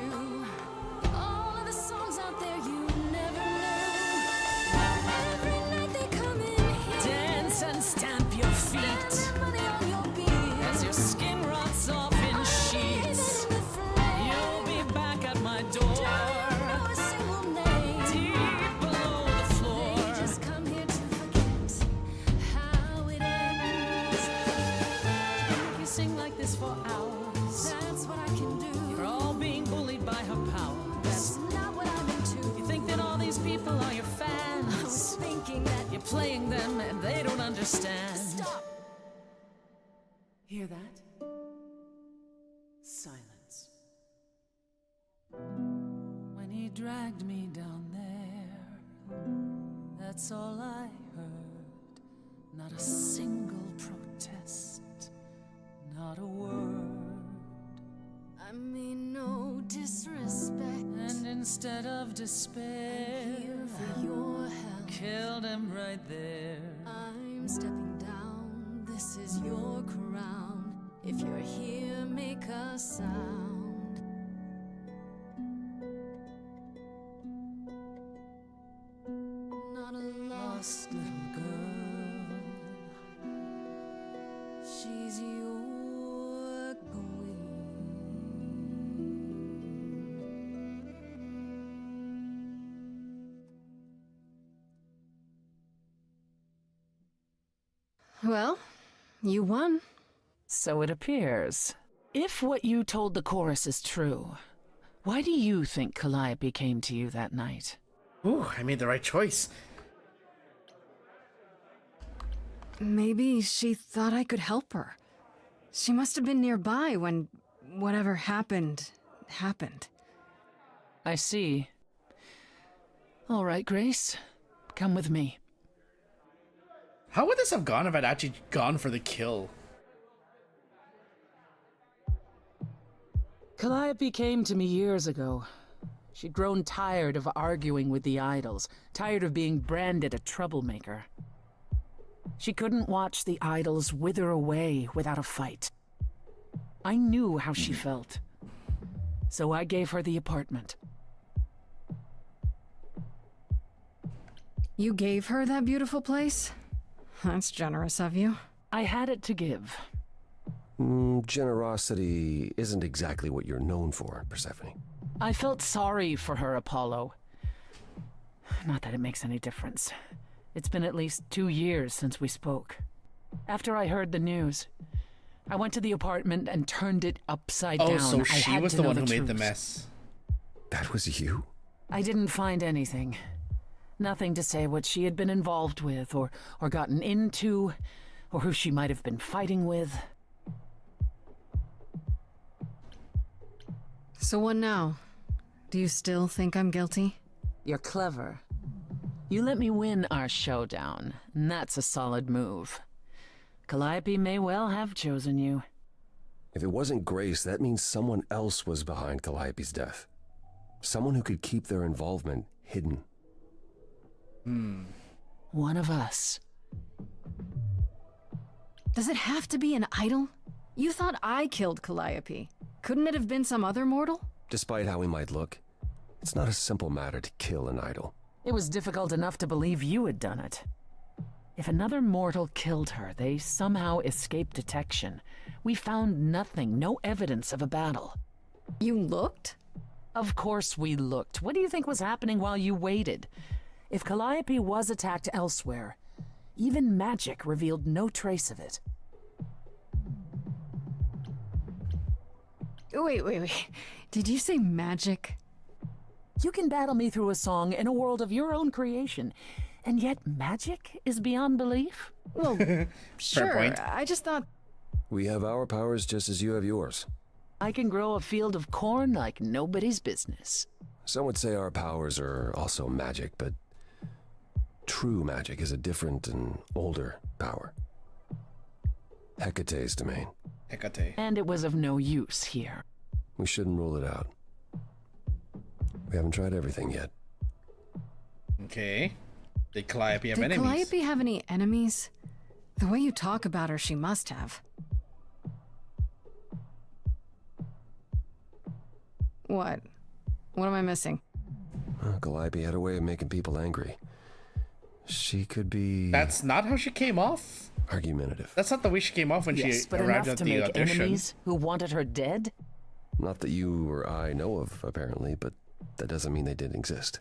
all of the songs out there you never knew? Every night they come in here. Dance and stamp your feet Money on your beat. as your skin rots off in sheets. You'll be back at my door. Know a single name. Deep below the floor. They just come here to forget how it ends. You sing like this for hours. That's what I can do. You're all being bullied by her powers. That's not what I'm into. You think that all these people are your I was fans. thinking that. You're playing them and they don't understand. Stop. Hear that? Silence. When he dragged me down there, that's all I heard. Not a single protest, not a word. I mean, no disrespect. And instead of despair, I'm here for your help. killed him right there. I'm stepping down. This is your crown. If you're here, make a sound. Not a Lost little girl. She's your queen. Well, you won. So it appears. If what you told the chorus is true, why do you think Calliope came to you that night? Ooh, I made the right choice. Maybe she thought I could help her. She must have been nearby when whatever happened, happened. I see. All right, Grace. Come with me. How would this have gone if I'd actually gone for the kill? Calliope came to me years ago. She'd grown tired of arguing with the idols, tired of being branded a troublemaker. She couldn't watch the idols wither away without a fight. I knew how she felt. So I gave her the apartment. You gave her that beautiful place? That's generous of you. I had it to give. Generosity isn't exactly what you're known for, Persephone. I felt sorry for her, Apollo. Not that it makes any difference. It's been at least 2 years since we spoke. After I heard the news, I went to the apartment and turned it upside down. Oh, so I she had was to the know one who made the truth. mess. That was you? I didn't find anything. Nothing to say what she had been involved with, or gotten into, or who she might have been fighting with. So what now? Do you still think I'm guilty? You're clever. You let me win our showdown, and that's a solid move. Calliope may well have chosen you. If it wasn't Grace, that means someone else was behind Calliope's death. Someone who could keep their involvement hidden. One of us. Does it have to be an idol? You thought I killed Calliope. Couldn't it have been some other mortal? Despite how we might look, it's not a simple matter to kill an idol. It was difficult enough to believe you had done it. If another mortal killed her, they somehow escaped detection. We found nothing, no evidence of a battle. You looked? Of course we looked. What do you think was happening while you waited? If Calliope was attacked elsewhere, even magic revealed no trace of it. Wait. Did you say magic? You can battle me through a song in a world of your own creation, and yet magic is beyond belief? Well, sure. point. I just thought... We have our powers just as you have yours. I can grow a field of corn like nobody's business. Some would say our powers are also magic, but true magic is a different and older power. Hecate's domain. Hecate. And it was of no use here. We shouldn't rule it out. We haven't tried everything yet. Okay. Did Calliope have Did enemies? Calliope have any enemies? The way you talk about her, she must have. What? What am I missing? Calliope had a way of making people angry. She could be... That's not how she came off. Argumentative. That's not the way she came off when Yes, she but arrived enough at to the make audition. enemies who wanted her dead? Not that you or I know of, apparently, but that doesn't mean they didn't exist.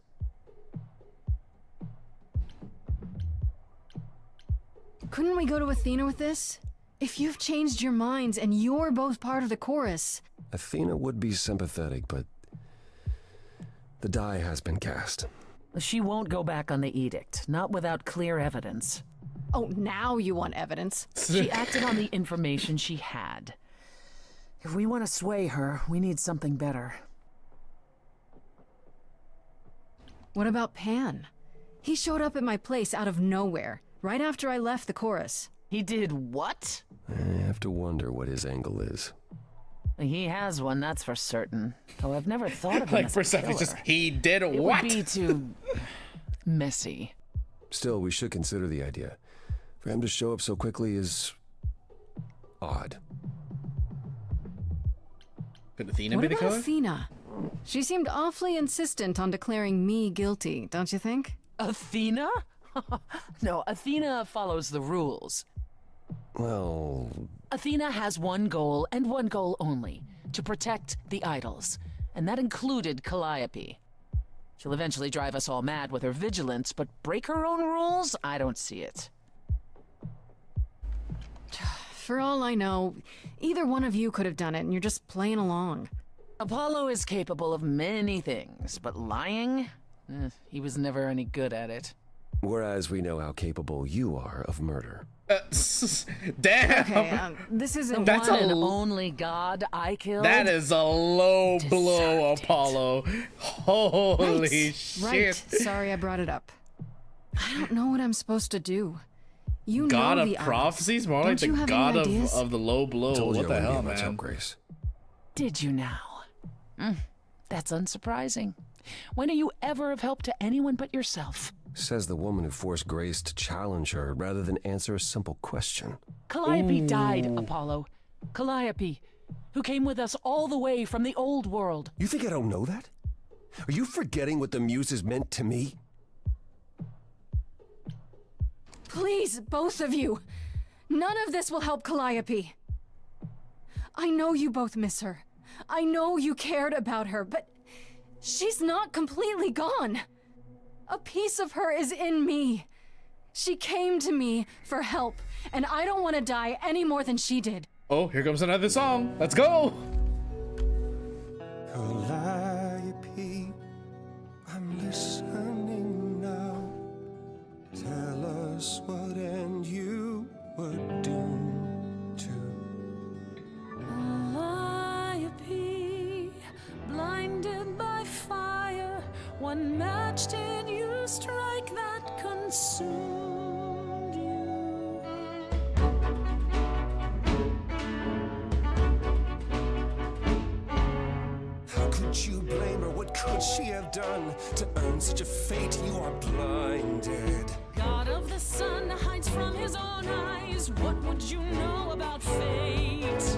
Couldn't we go to Athena with this? If you've changed your minds and you're both part of the chorus... Athena would be sympathetic, but the die has been cast. She won't go back on the edict, not without clear evidence. Oh, now you want evidence. She acted on the information she had. If we want to sway her, we need something better. What about Pan? He showed up at my place out of nowhere, right after I left the chorus. He did what? I have to wonder what his angle is. He has one, that's for certain. Though I've never thought of him Like as a Persephone's just, killer. he did It what? would be too messy. Still, we should consider the idea. For him to show up so quickly is... odd. Could Athena What be the about killer? Athena? She seemed awfully insistent on declaring me guilty, don't you think? Athena? No, Athena follows the rules. Well... Athena has one goal, and one goal only. To protect the idols. And that included Calliope. She'll eventually drive us all mad with her vigilance, but break her own rules? I don't see it. For all I know, either one of you could have done it and you're just playing along. Apollo is capable of many things, but lying? He was never any good at it. Whereas we know how capable you are of murder. Damn! Okay, this isn't That's one a and l- only god I killed? That is a low blow, Deserved it. Apollo. Holy shit. Right. Sorry I brought it up. I don't know what I'm supposed to do. You God know of the idols. prophecies? More like Don't you the have god any ideas? of the low blow. Told you What the I wouldn't hell, be much man? help, Grace. Did you now? That's unsurprising. When are you ever of help to anyone but yourself? Says the woman who forced Grace to challenge her rather than answer a simple question. Calliope died, Apollo. Calliope, who came with us all the way from the old world. You think I don't know that? Are you forgetting what the Muses meant to me? Please, both of you. None of this will help Calliope. I know you both miss her. I know you cared about her, but she's not completely gone. A piece of her is in me. She came to me for help, and I don't want to die any more than she did. Oh, here comes another song. Let's go. Calliope, I'm listening now. Tell us what end you were doomed to. Calliope, blinded by fire, one match did you strike that consumed you. How could you blame her? What could she have done to earn such a fate? You are blinded. God of the sun hides from his own eyes. What would you know about fate?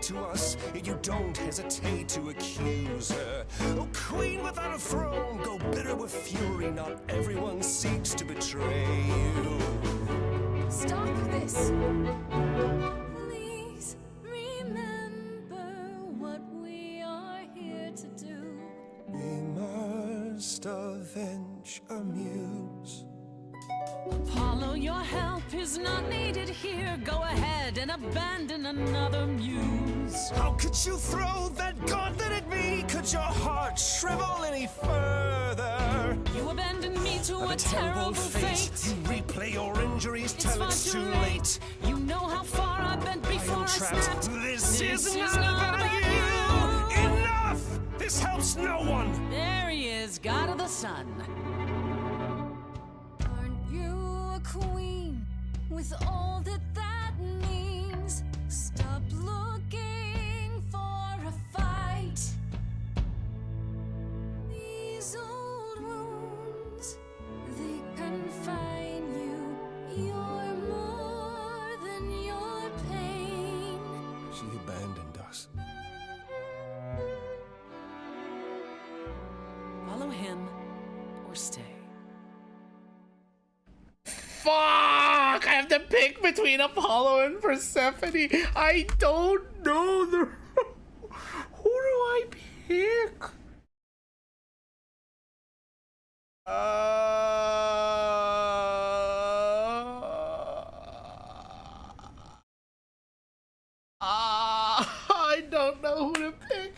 to us, yet you don't hesitate to accuse her. Oh, queen without a throne, go bitter with fury. Not everyone seeks to betray you. Stop this. Please remember what we are here to do. We must avenge our muse. Apollo, your help is not needed here. Go ahead and abandon another muse. How could you throw that gauntlet at me? Could your heart shrivel any further? You abandoned me to a terrible fate. You replay your injuries till it's too late. You know how far I've been before I snapped. This is not about you. Enough! This helps no one. There he is, God of the Sun. Aren't you a queen with all that that means? Stop looking for a fight. These old wounds, they confine you. You're more than your pain. She abandoned us. Follow him or stay. Fuck! I have to pick between Apollo and Persephone. I don't know the. Who do I pick? I don't know who to pick.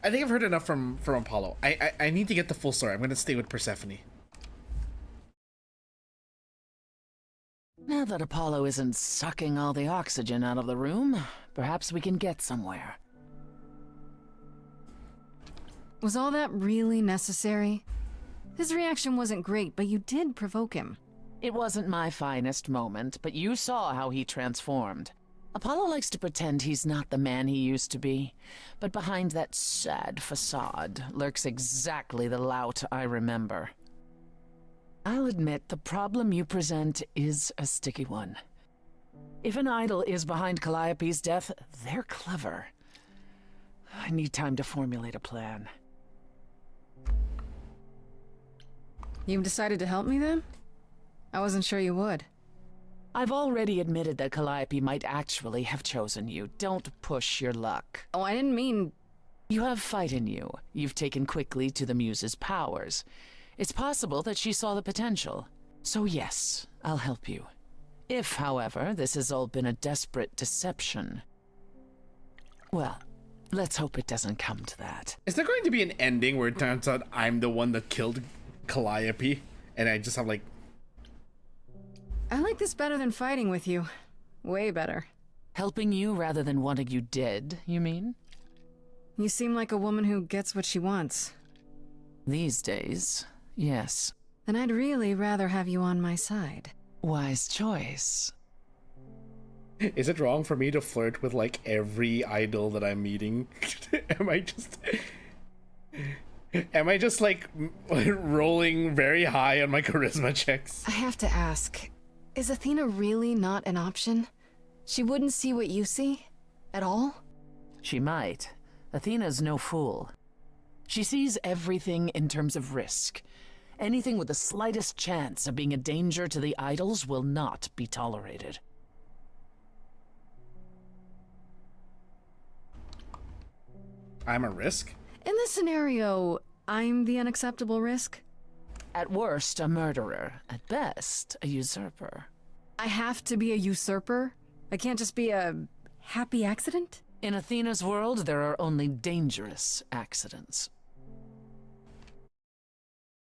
I think I've heard enough from Apollo. I need to get the full story. I'm gonna stay with Persephone. Now that Apollo isn't sucking all the oxygen out of the room, perhaps we can get somewhere. Was all that really necessary? His reaction wasn't great, but you did provoke him. It wasn't my finest moment, but you saw how he transformed. Apollo likes to pretend he's not the man he used to be, but behind that sad facade lurks exactly the lout I remember. I'll admit the problem you present is a sticky one. If an idol is behind Calliope's death, they're clever. I need time to formulate a plan. You've decided to help me then? I wasn't sure you would. I've already admitted that Calliope might actually have chosen you. Don't push your luck. Oh, I didn't mean... You have fight in you. You've taken quickly to the Muse's powers. It's possible that she saw the potential. So yes, I'll help you. If, however, this has all been a desperate deception, well, let's hope it doesn't come to that. Is there going to be an ending where it turns out I'm the one that killed Calliope, and I just have like... I like this better than fighting with you. Way better. Helping you rather than wanting you dead, you mean? You seem like a woman who gets what she wants. These days, yes. Then I'd really rather have you on my side. Wise choice. Is it wrong for me to flirt with like every idol that I'm meeting? Am I just like rolling very high on my charisma checks? I have to ask, is Athena really not an option? She wouldn't see what you see? At all? She might. Athena's no fool. She sees everything in terms of risk. Anything with the slightest chance of being a danger to the idols will not be tolerated. I'm a risk? In this scenario, I'm the unacceptable risk? At worst, a murderer. At best, a usurper. I have to be a usurper? I can't just be a happy accident? In Athena's world, there are only dangerous accidents.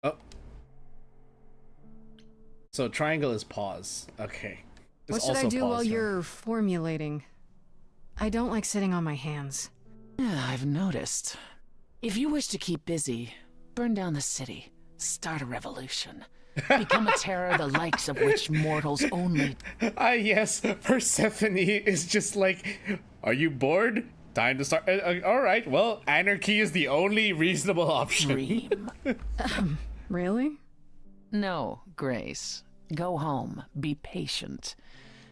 Oh. So triangle is pause. Okay. What should I do while you're formulating? I don't like sitting on my hands. Yeah, I've noticed. If you wish to keep busy, burn down the city, start a revolution, become a terror the likes of which mortals only... Yes, Persephone is just like, are you bored? Time to start. Alright, well, anarchy is the only reasonable option. Dream. Really? No, Grace. Go home. Be patient.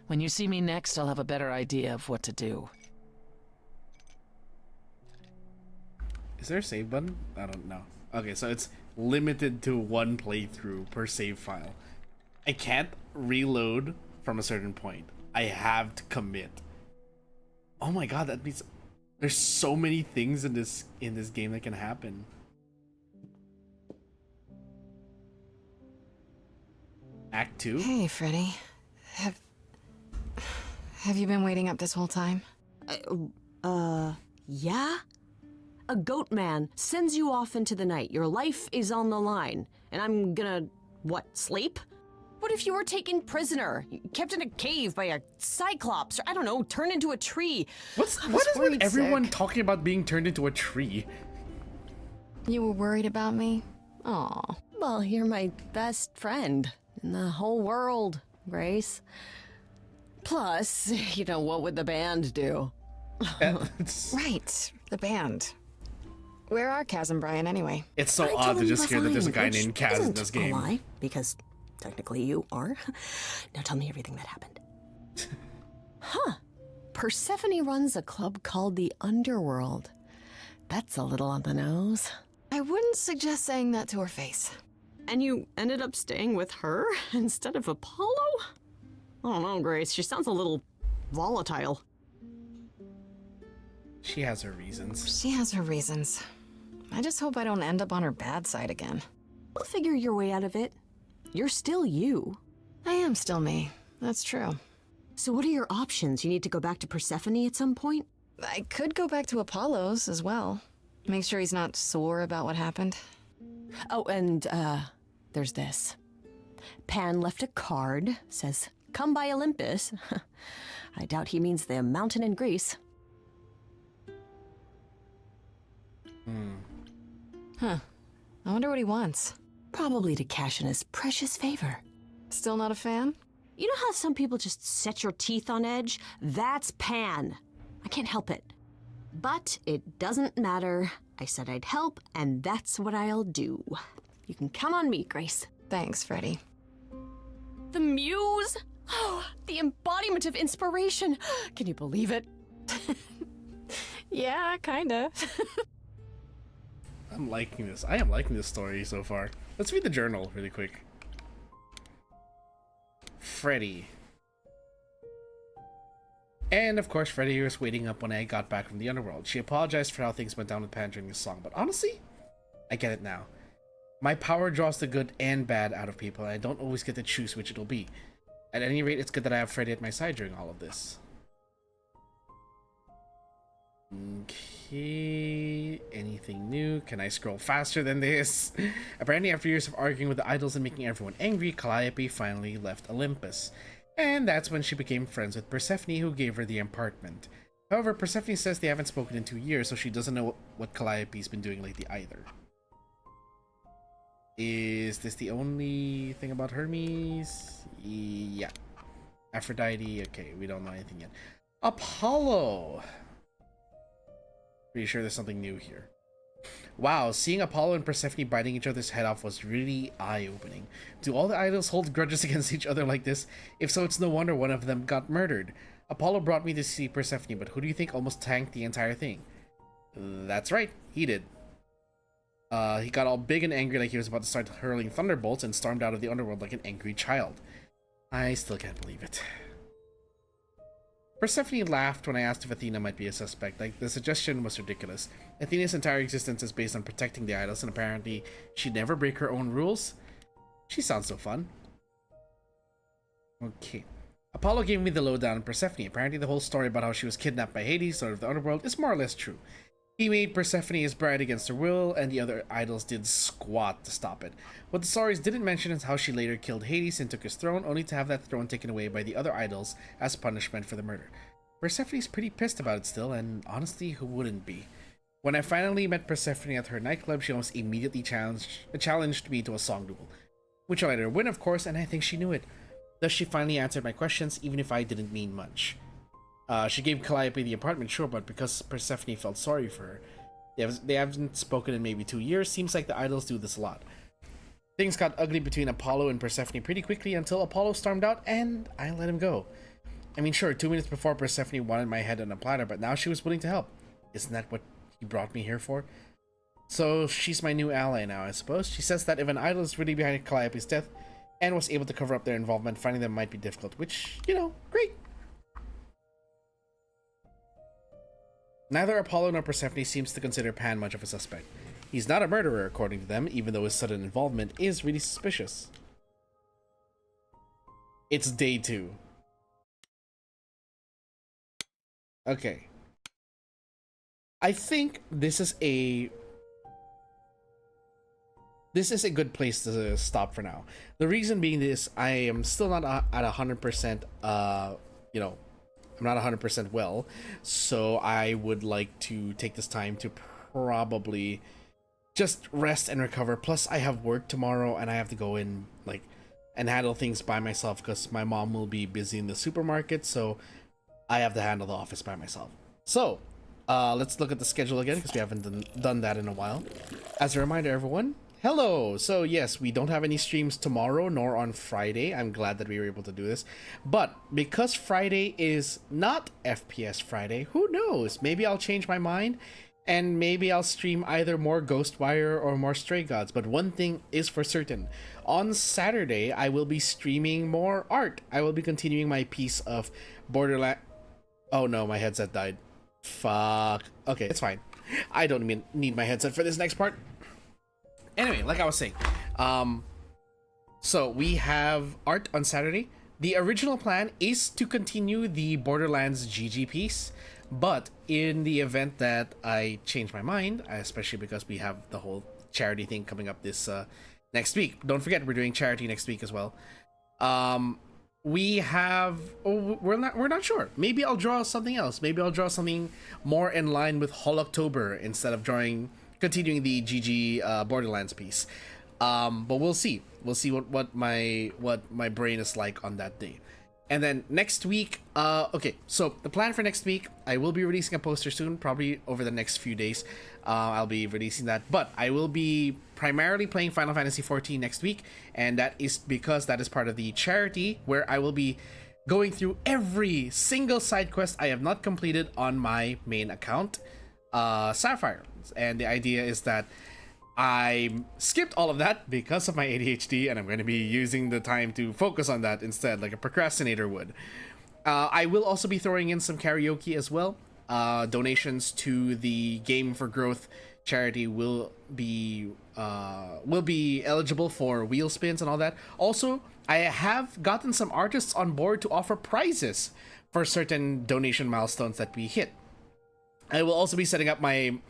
When you see me next, I'll have a better idea of what to do. Is there a save button? I don't know. Okay, so it's limited to one playthrough per save file. I can't reload from a certain point. I have to commit. Oh my god, that means there's so many things in this game that can happen. Act 2? Hey, Freddy. Have you been waiting up this whole time? Yeah? A goat man sends you off into the night. Your life is on the line. And I'm gonna, what, sleep? What if you were taken prisoner, kept in a cave by a cyclops, or I don't know, turned into a tree? What is with everyone talking about being turned into a tree? You were worried about me? Aw. Well, you're my best friend in the whole world, Grace. Plus, you know, what would the band do? Right, the band. Where are Kaz and Brian anyway? It's so odd to just hear that there's a guy named Kaz in this game. A lie, because technically you are. Now tell me everything that happened. Huh. Persephone runs a club called the Underworld. That's a little on the nose. I wouldn't suggest saying that to her face. And you ended up staying with her instead of Apollo? I don't know, Grace. She sounds a little volatile. She has her reasons. She has her reasons. I just hope I don't end up on her bad side again. You'll figure your way out of it. You're still you. I am still me. That's true. So what are your options? You need to go back to Persephone at some point? I could go back to Apollo's as well. Make sure he's not sore about what happened. Oh, and, there's this. Pan left a card, says, "Come by Olympus." I doubt he means the mountain in Greece. Huh. I wonder what he wants. Probably to cash in his precious favor. Still not a fan? You know how some people just set your teeth on edge? That's Pan. I can't help it. But it doesn't matter. I said I'd help, and that's what I'll do. You can count on me, Grace. Thanks, Freddy. The muse? Oh, the embodiment of inspiration. Can you believe it? Yeah, kinda. I'm liking this. I am liking this story so far. Let's read the journal really quick. Freddy. And of course, Freddy was waiting up when I got back from the underworld. She apologized for how things went down with Pan during this song, but honestly, I get it now. My power draws the good and bad out of people, and I don't always get to choose which it'll be. At any rate, it's good that I have Freddy at my side during all of this. Okay, anything new? Can I scroll faster than this? Apparently, after years of arguing with the idols and making everyone angry, Calliope finally left Olympus. And that's when she became friends with Persephone, who gave her the impartment. However, Persephone says they haven't spoken in 2 years, so she doesn't know what Calliope's been doing lately either. Is this the only thing about Hermes? Yeah. Aphrodite, okay, we don't know anything yet. Apollo! Pretty sure there's something new here. Wow, seeing Apollo and Persephone biting each other's head off was really eye-opening. Do all the idols hold grudges against each other like this? If so, it's no wonder one of them got murdered. Apollo brought me to see Persephone, but who do you think almost tanked the entire thing? That's right, he did. He got all big and angry like he was about to start hurling thunderbolts and stormed out of the underworld like an angry child. I still can't believe it. Persephone laughed when I asked if Athena might be a suspect. Like, the suggestion was ridiculous. Athena's entire existence is based on protecting the idols, and apparently she'd never break her own rules. She sounds so fun. Okay. Apollo gave me the lowdown on Persephone. Apparently the whole story about how she was kidnapped by Hades, Lord of the Underworld, is more or less true. He made Persephone his bride against her will, and the other idols did squat to stop it. What the stories didn't mention is how she later killed Hades and took his throne, only to have that throne taken away by the other idols as punishment for the murder. Persephone's pretty pissed about it still, and honestly, who wouldn't be? When I finally met Persephone at her nightclub, she almost immediately challenged me to a song duel. Which I let her win, of course, and I think she knew it. Thus, she finally answered my questions, even if I didn't mean much. She gave Calliope the apartment, sure, but because Persephone felt sorry for her. They haven't spoken in maybe 2 years. Seems like the idols do this a lot. Things got ugly between Apollo and Persephone pretty quickly until Apollo stormed out and I let him go. I mean, sure, 2 minutes before Persephone wanted my head on a platter, but now she was willing to help. Isn't that what he brought me here for? So she's my new ally now, I suppose. She says that if an idol is really behind Calliope's death and was able to cover up their involvement, finding them might be difficult, which, you know, great. Neither Apollo nor Persephone seems to consider Pan much of a suspect. He's not a murderer, according to them, even though his sudden involvement is really suspicious. It's day 2. Okay. I think this is a good place to stop for now. The reason being is I am still not at 100%, you know, I'm not 100% well, so I would like to take this time to probably just rest and recover. Plus, I have work tomorrow, and I have to go in, like, and handle things by myself because my mom will be busy in the supermarket, so I have to handle the office by myself. So, let's look at the schedule again because we haven't done that in a while. As a reminder, everyone, hello! So yes, we don't have any streams tomorrow nor on Friday. I'm glad that we were able to do this. But because Friday is not FPS Friday, who knows? Maybe I'll change my mind and maybe I'll stream either more Ghostwire or more Stray Gods. But one thing is for certain. On Saturday, I will be streaming more art. I will be continuing my piece of Borderland... Oh no, my headset died. Fuck. Okay, it's fine. I don't even need my headset for this next part. Anyway, like I was saying, so we have art on Saturday. The original plan is to continue the Borderlands GG piece, but in the event that I change my mind, especially because we have the whole charity thing coming up this next week. Don't forget, we're doing charity next week as well. We have, we're not sure. Maybe I'll draw something else. Maybe I'll draw something more in line with October instead of continuing the GG Borderlands piece. But we'll see. We'll see what my brain is like on that day. And then next week, okay, so the plan for next week, I will be releasing a poster soon, probably over the next few days. I'll be releasing that, but I will be primarily playing Final Fantasy XIV next week, and that is because that is part of the charity where I will be going through every single side quest I have not completed on my main account, Sapphire. And the idea is that I skipped all of that because of my ADHD, and I'm going to be using the time to focus on that instead, like a procrastinator would. I will also be throwing in some karaoke as well. Donations to the Game for Growth charity will be eligible for wheel spins and all that. Also, I have gotten some artists on board to offer prizes for certain donation milestones that we hit. I will also be setting up my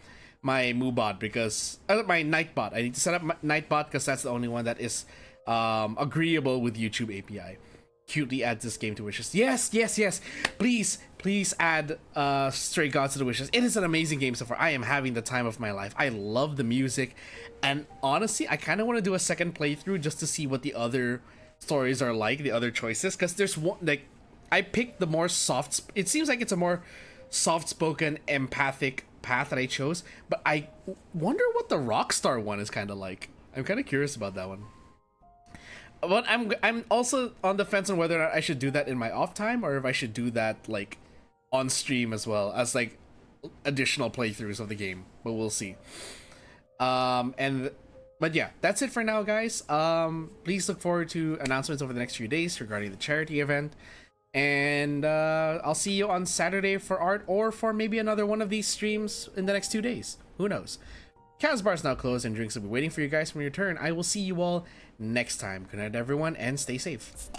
Moobot because my Nightbot. I need to set up my Nightbot because that's the only one that is agreeable with YouTube API. Cutely add this game to wishes. Yes. Please add Stray Gods to the wishes. It is an amazing game so far. I am having the time of my life. I love the music, and honestly, I kind of want to do a second playthrough just to see what the other stories are like, the other choices. Because there's one, like, I picked the more soft. It seems like it's a more soft-spoken, empathic path that I chose, but I wonder what the Rockstar one is kind of like. I'm kind of curious about that one. But I'm also on the fence on whether or not I should do that in my off time or if I should do that like on stream as well as like additional playthroughs of the game. But we'll see. But yeah, that's it for now, guys. Please look forward to announcements over the next few days regarding the charity event. And I'll see you on Saturday for art or for maybe another one of these streams in the next 2 days. Who knows? KAZ Bar is now closed and drinks will be waiting for you guys when you return. I will see you all next time. Good night, everyone, and stay safe.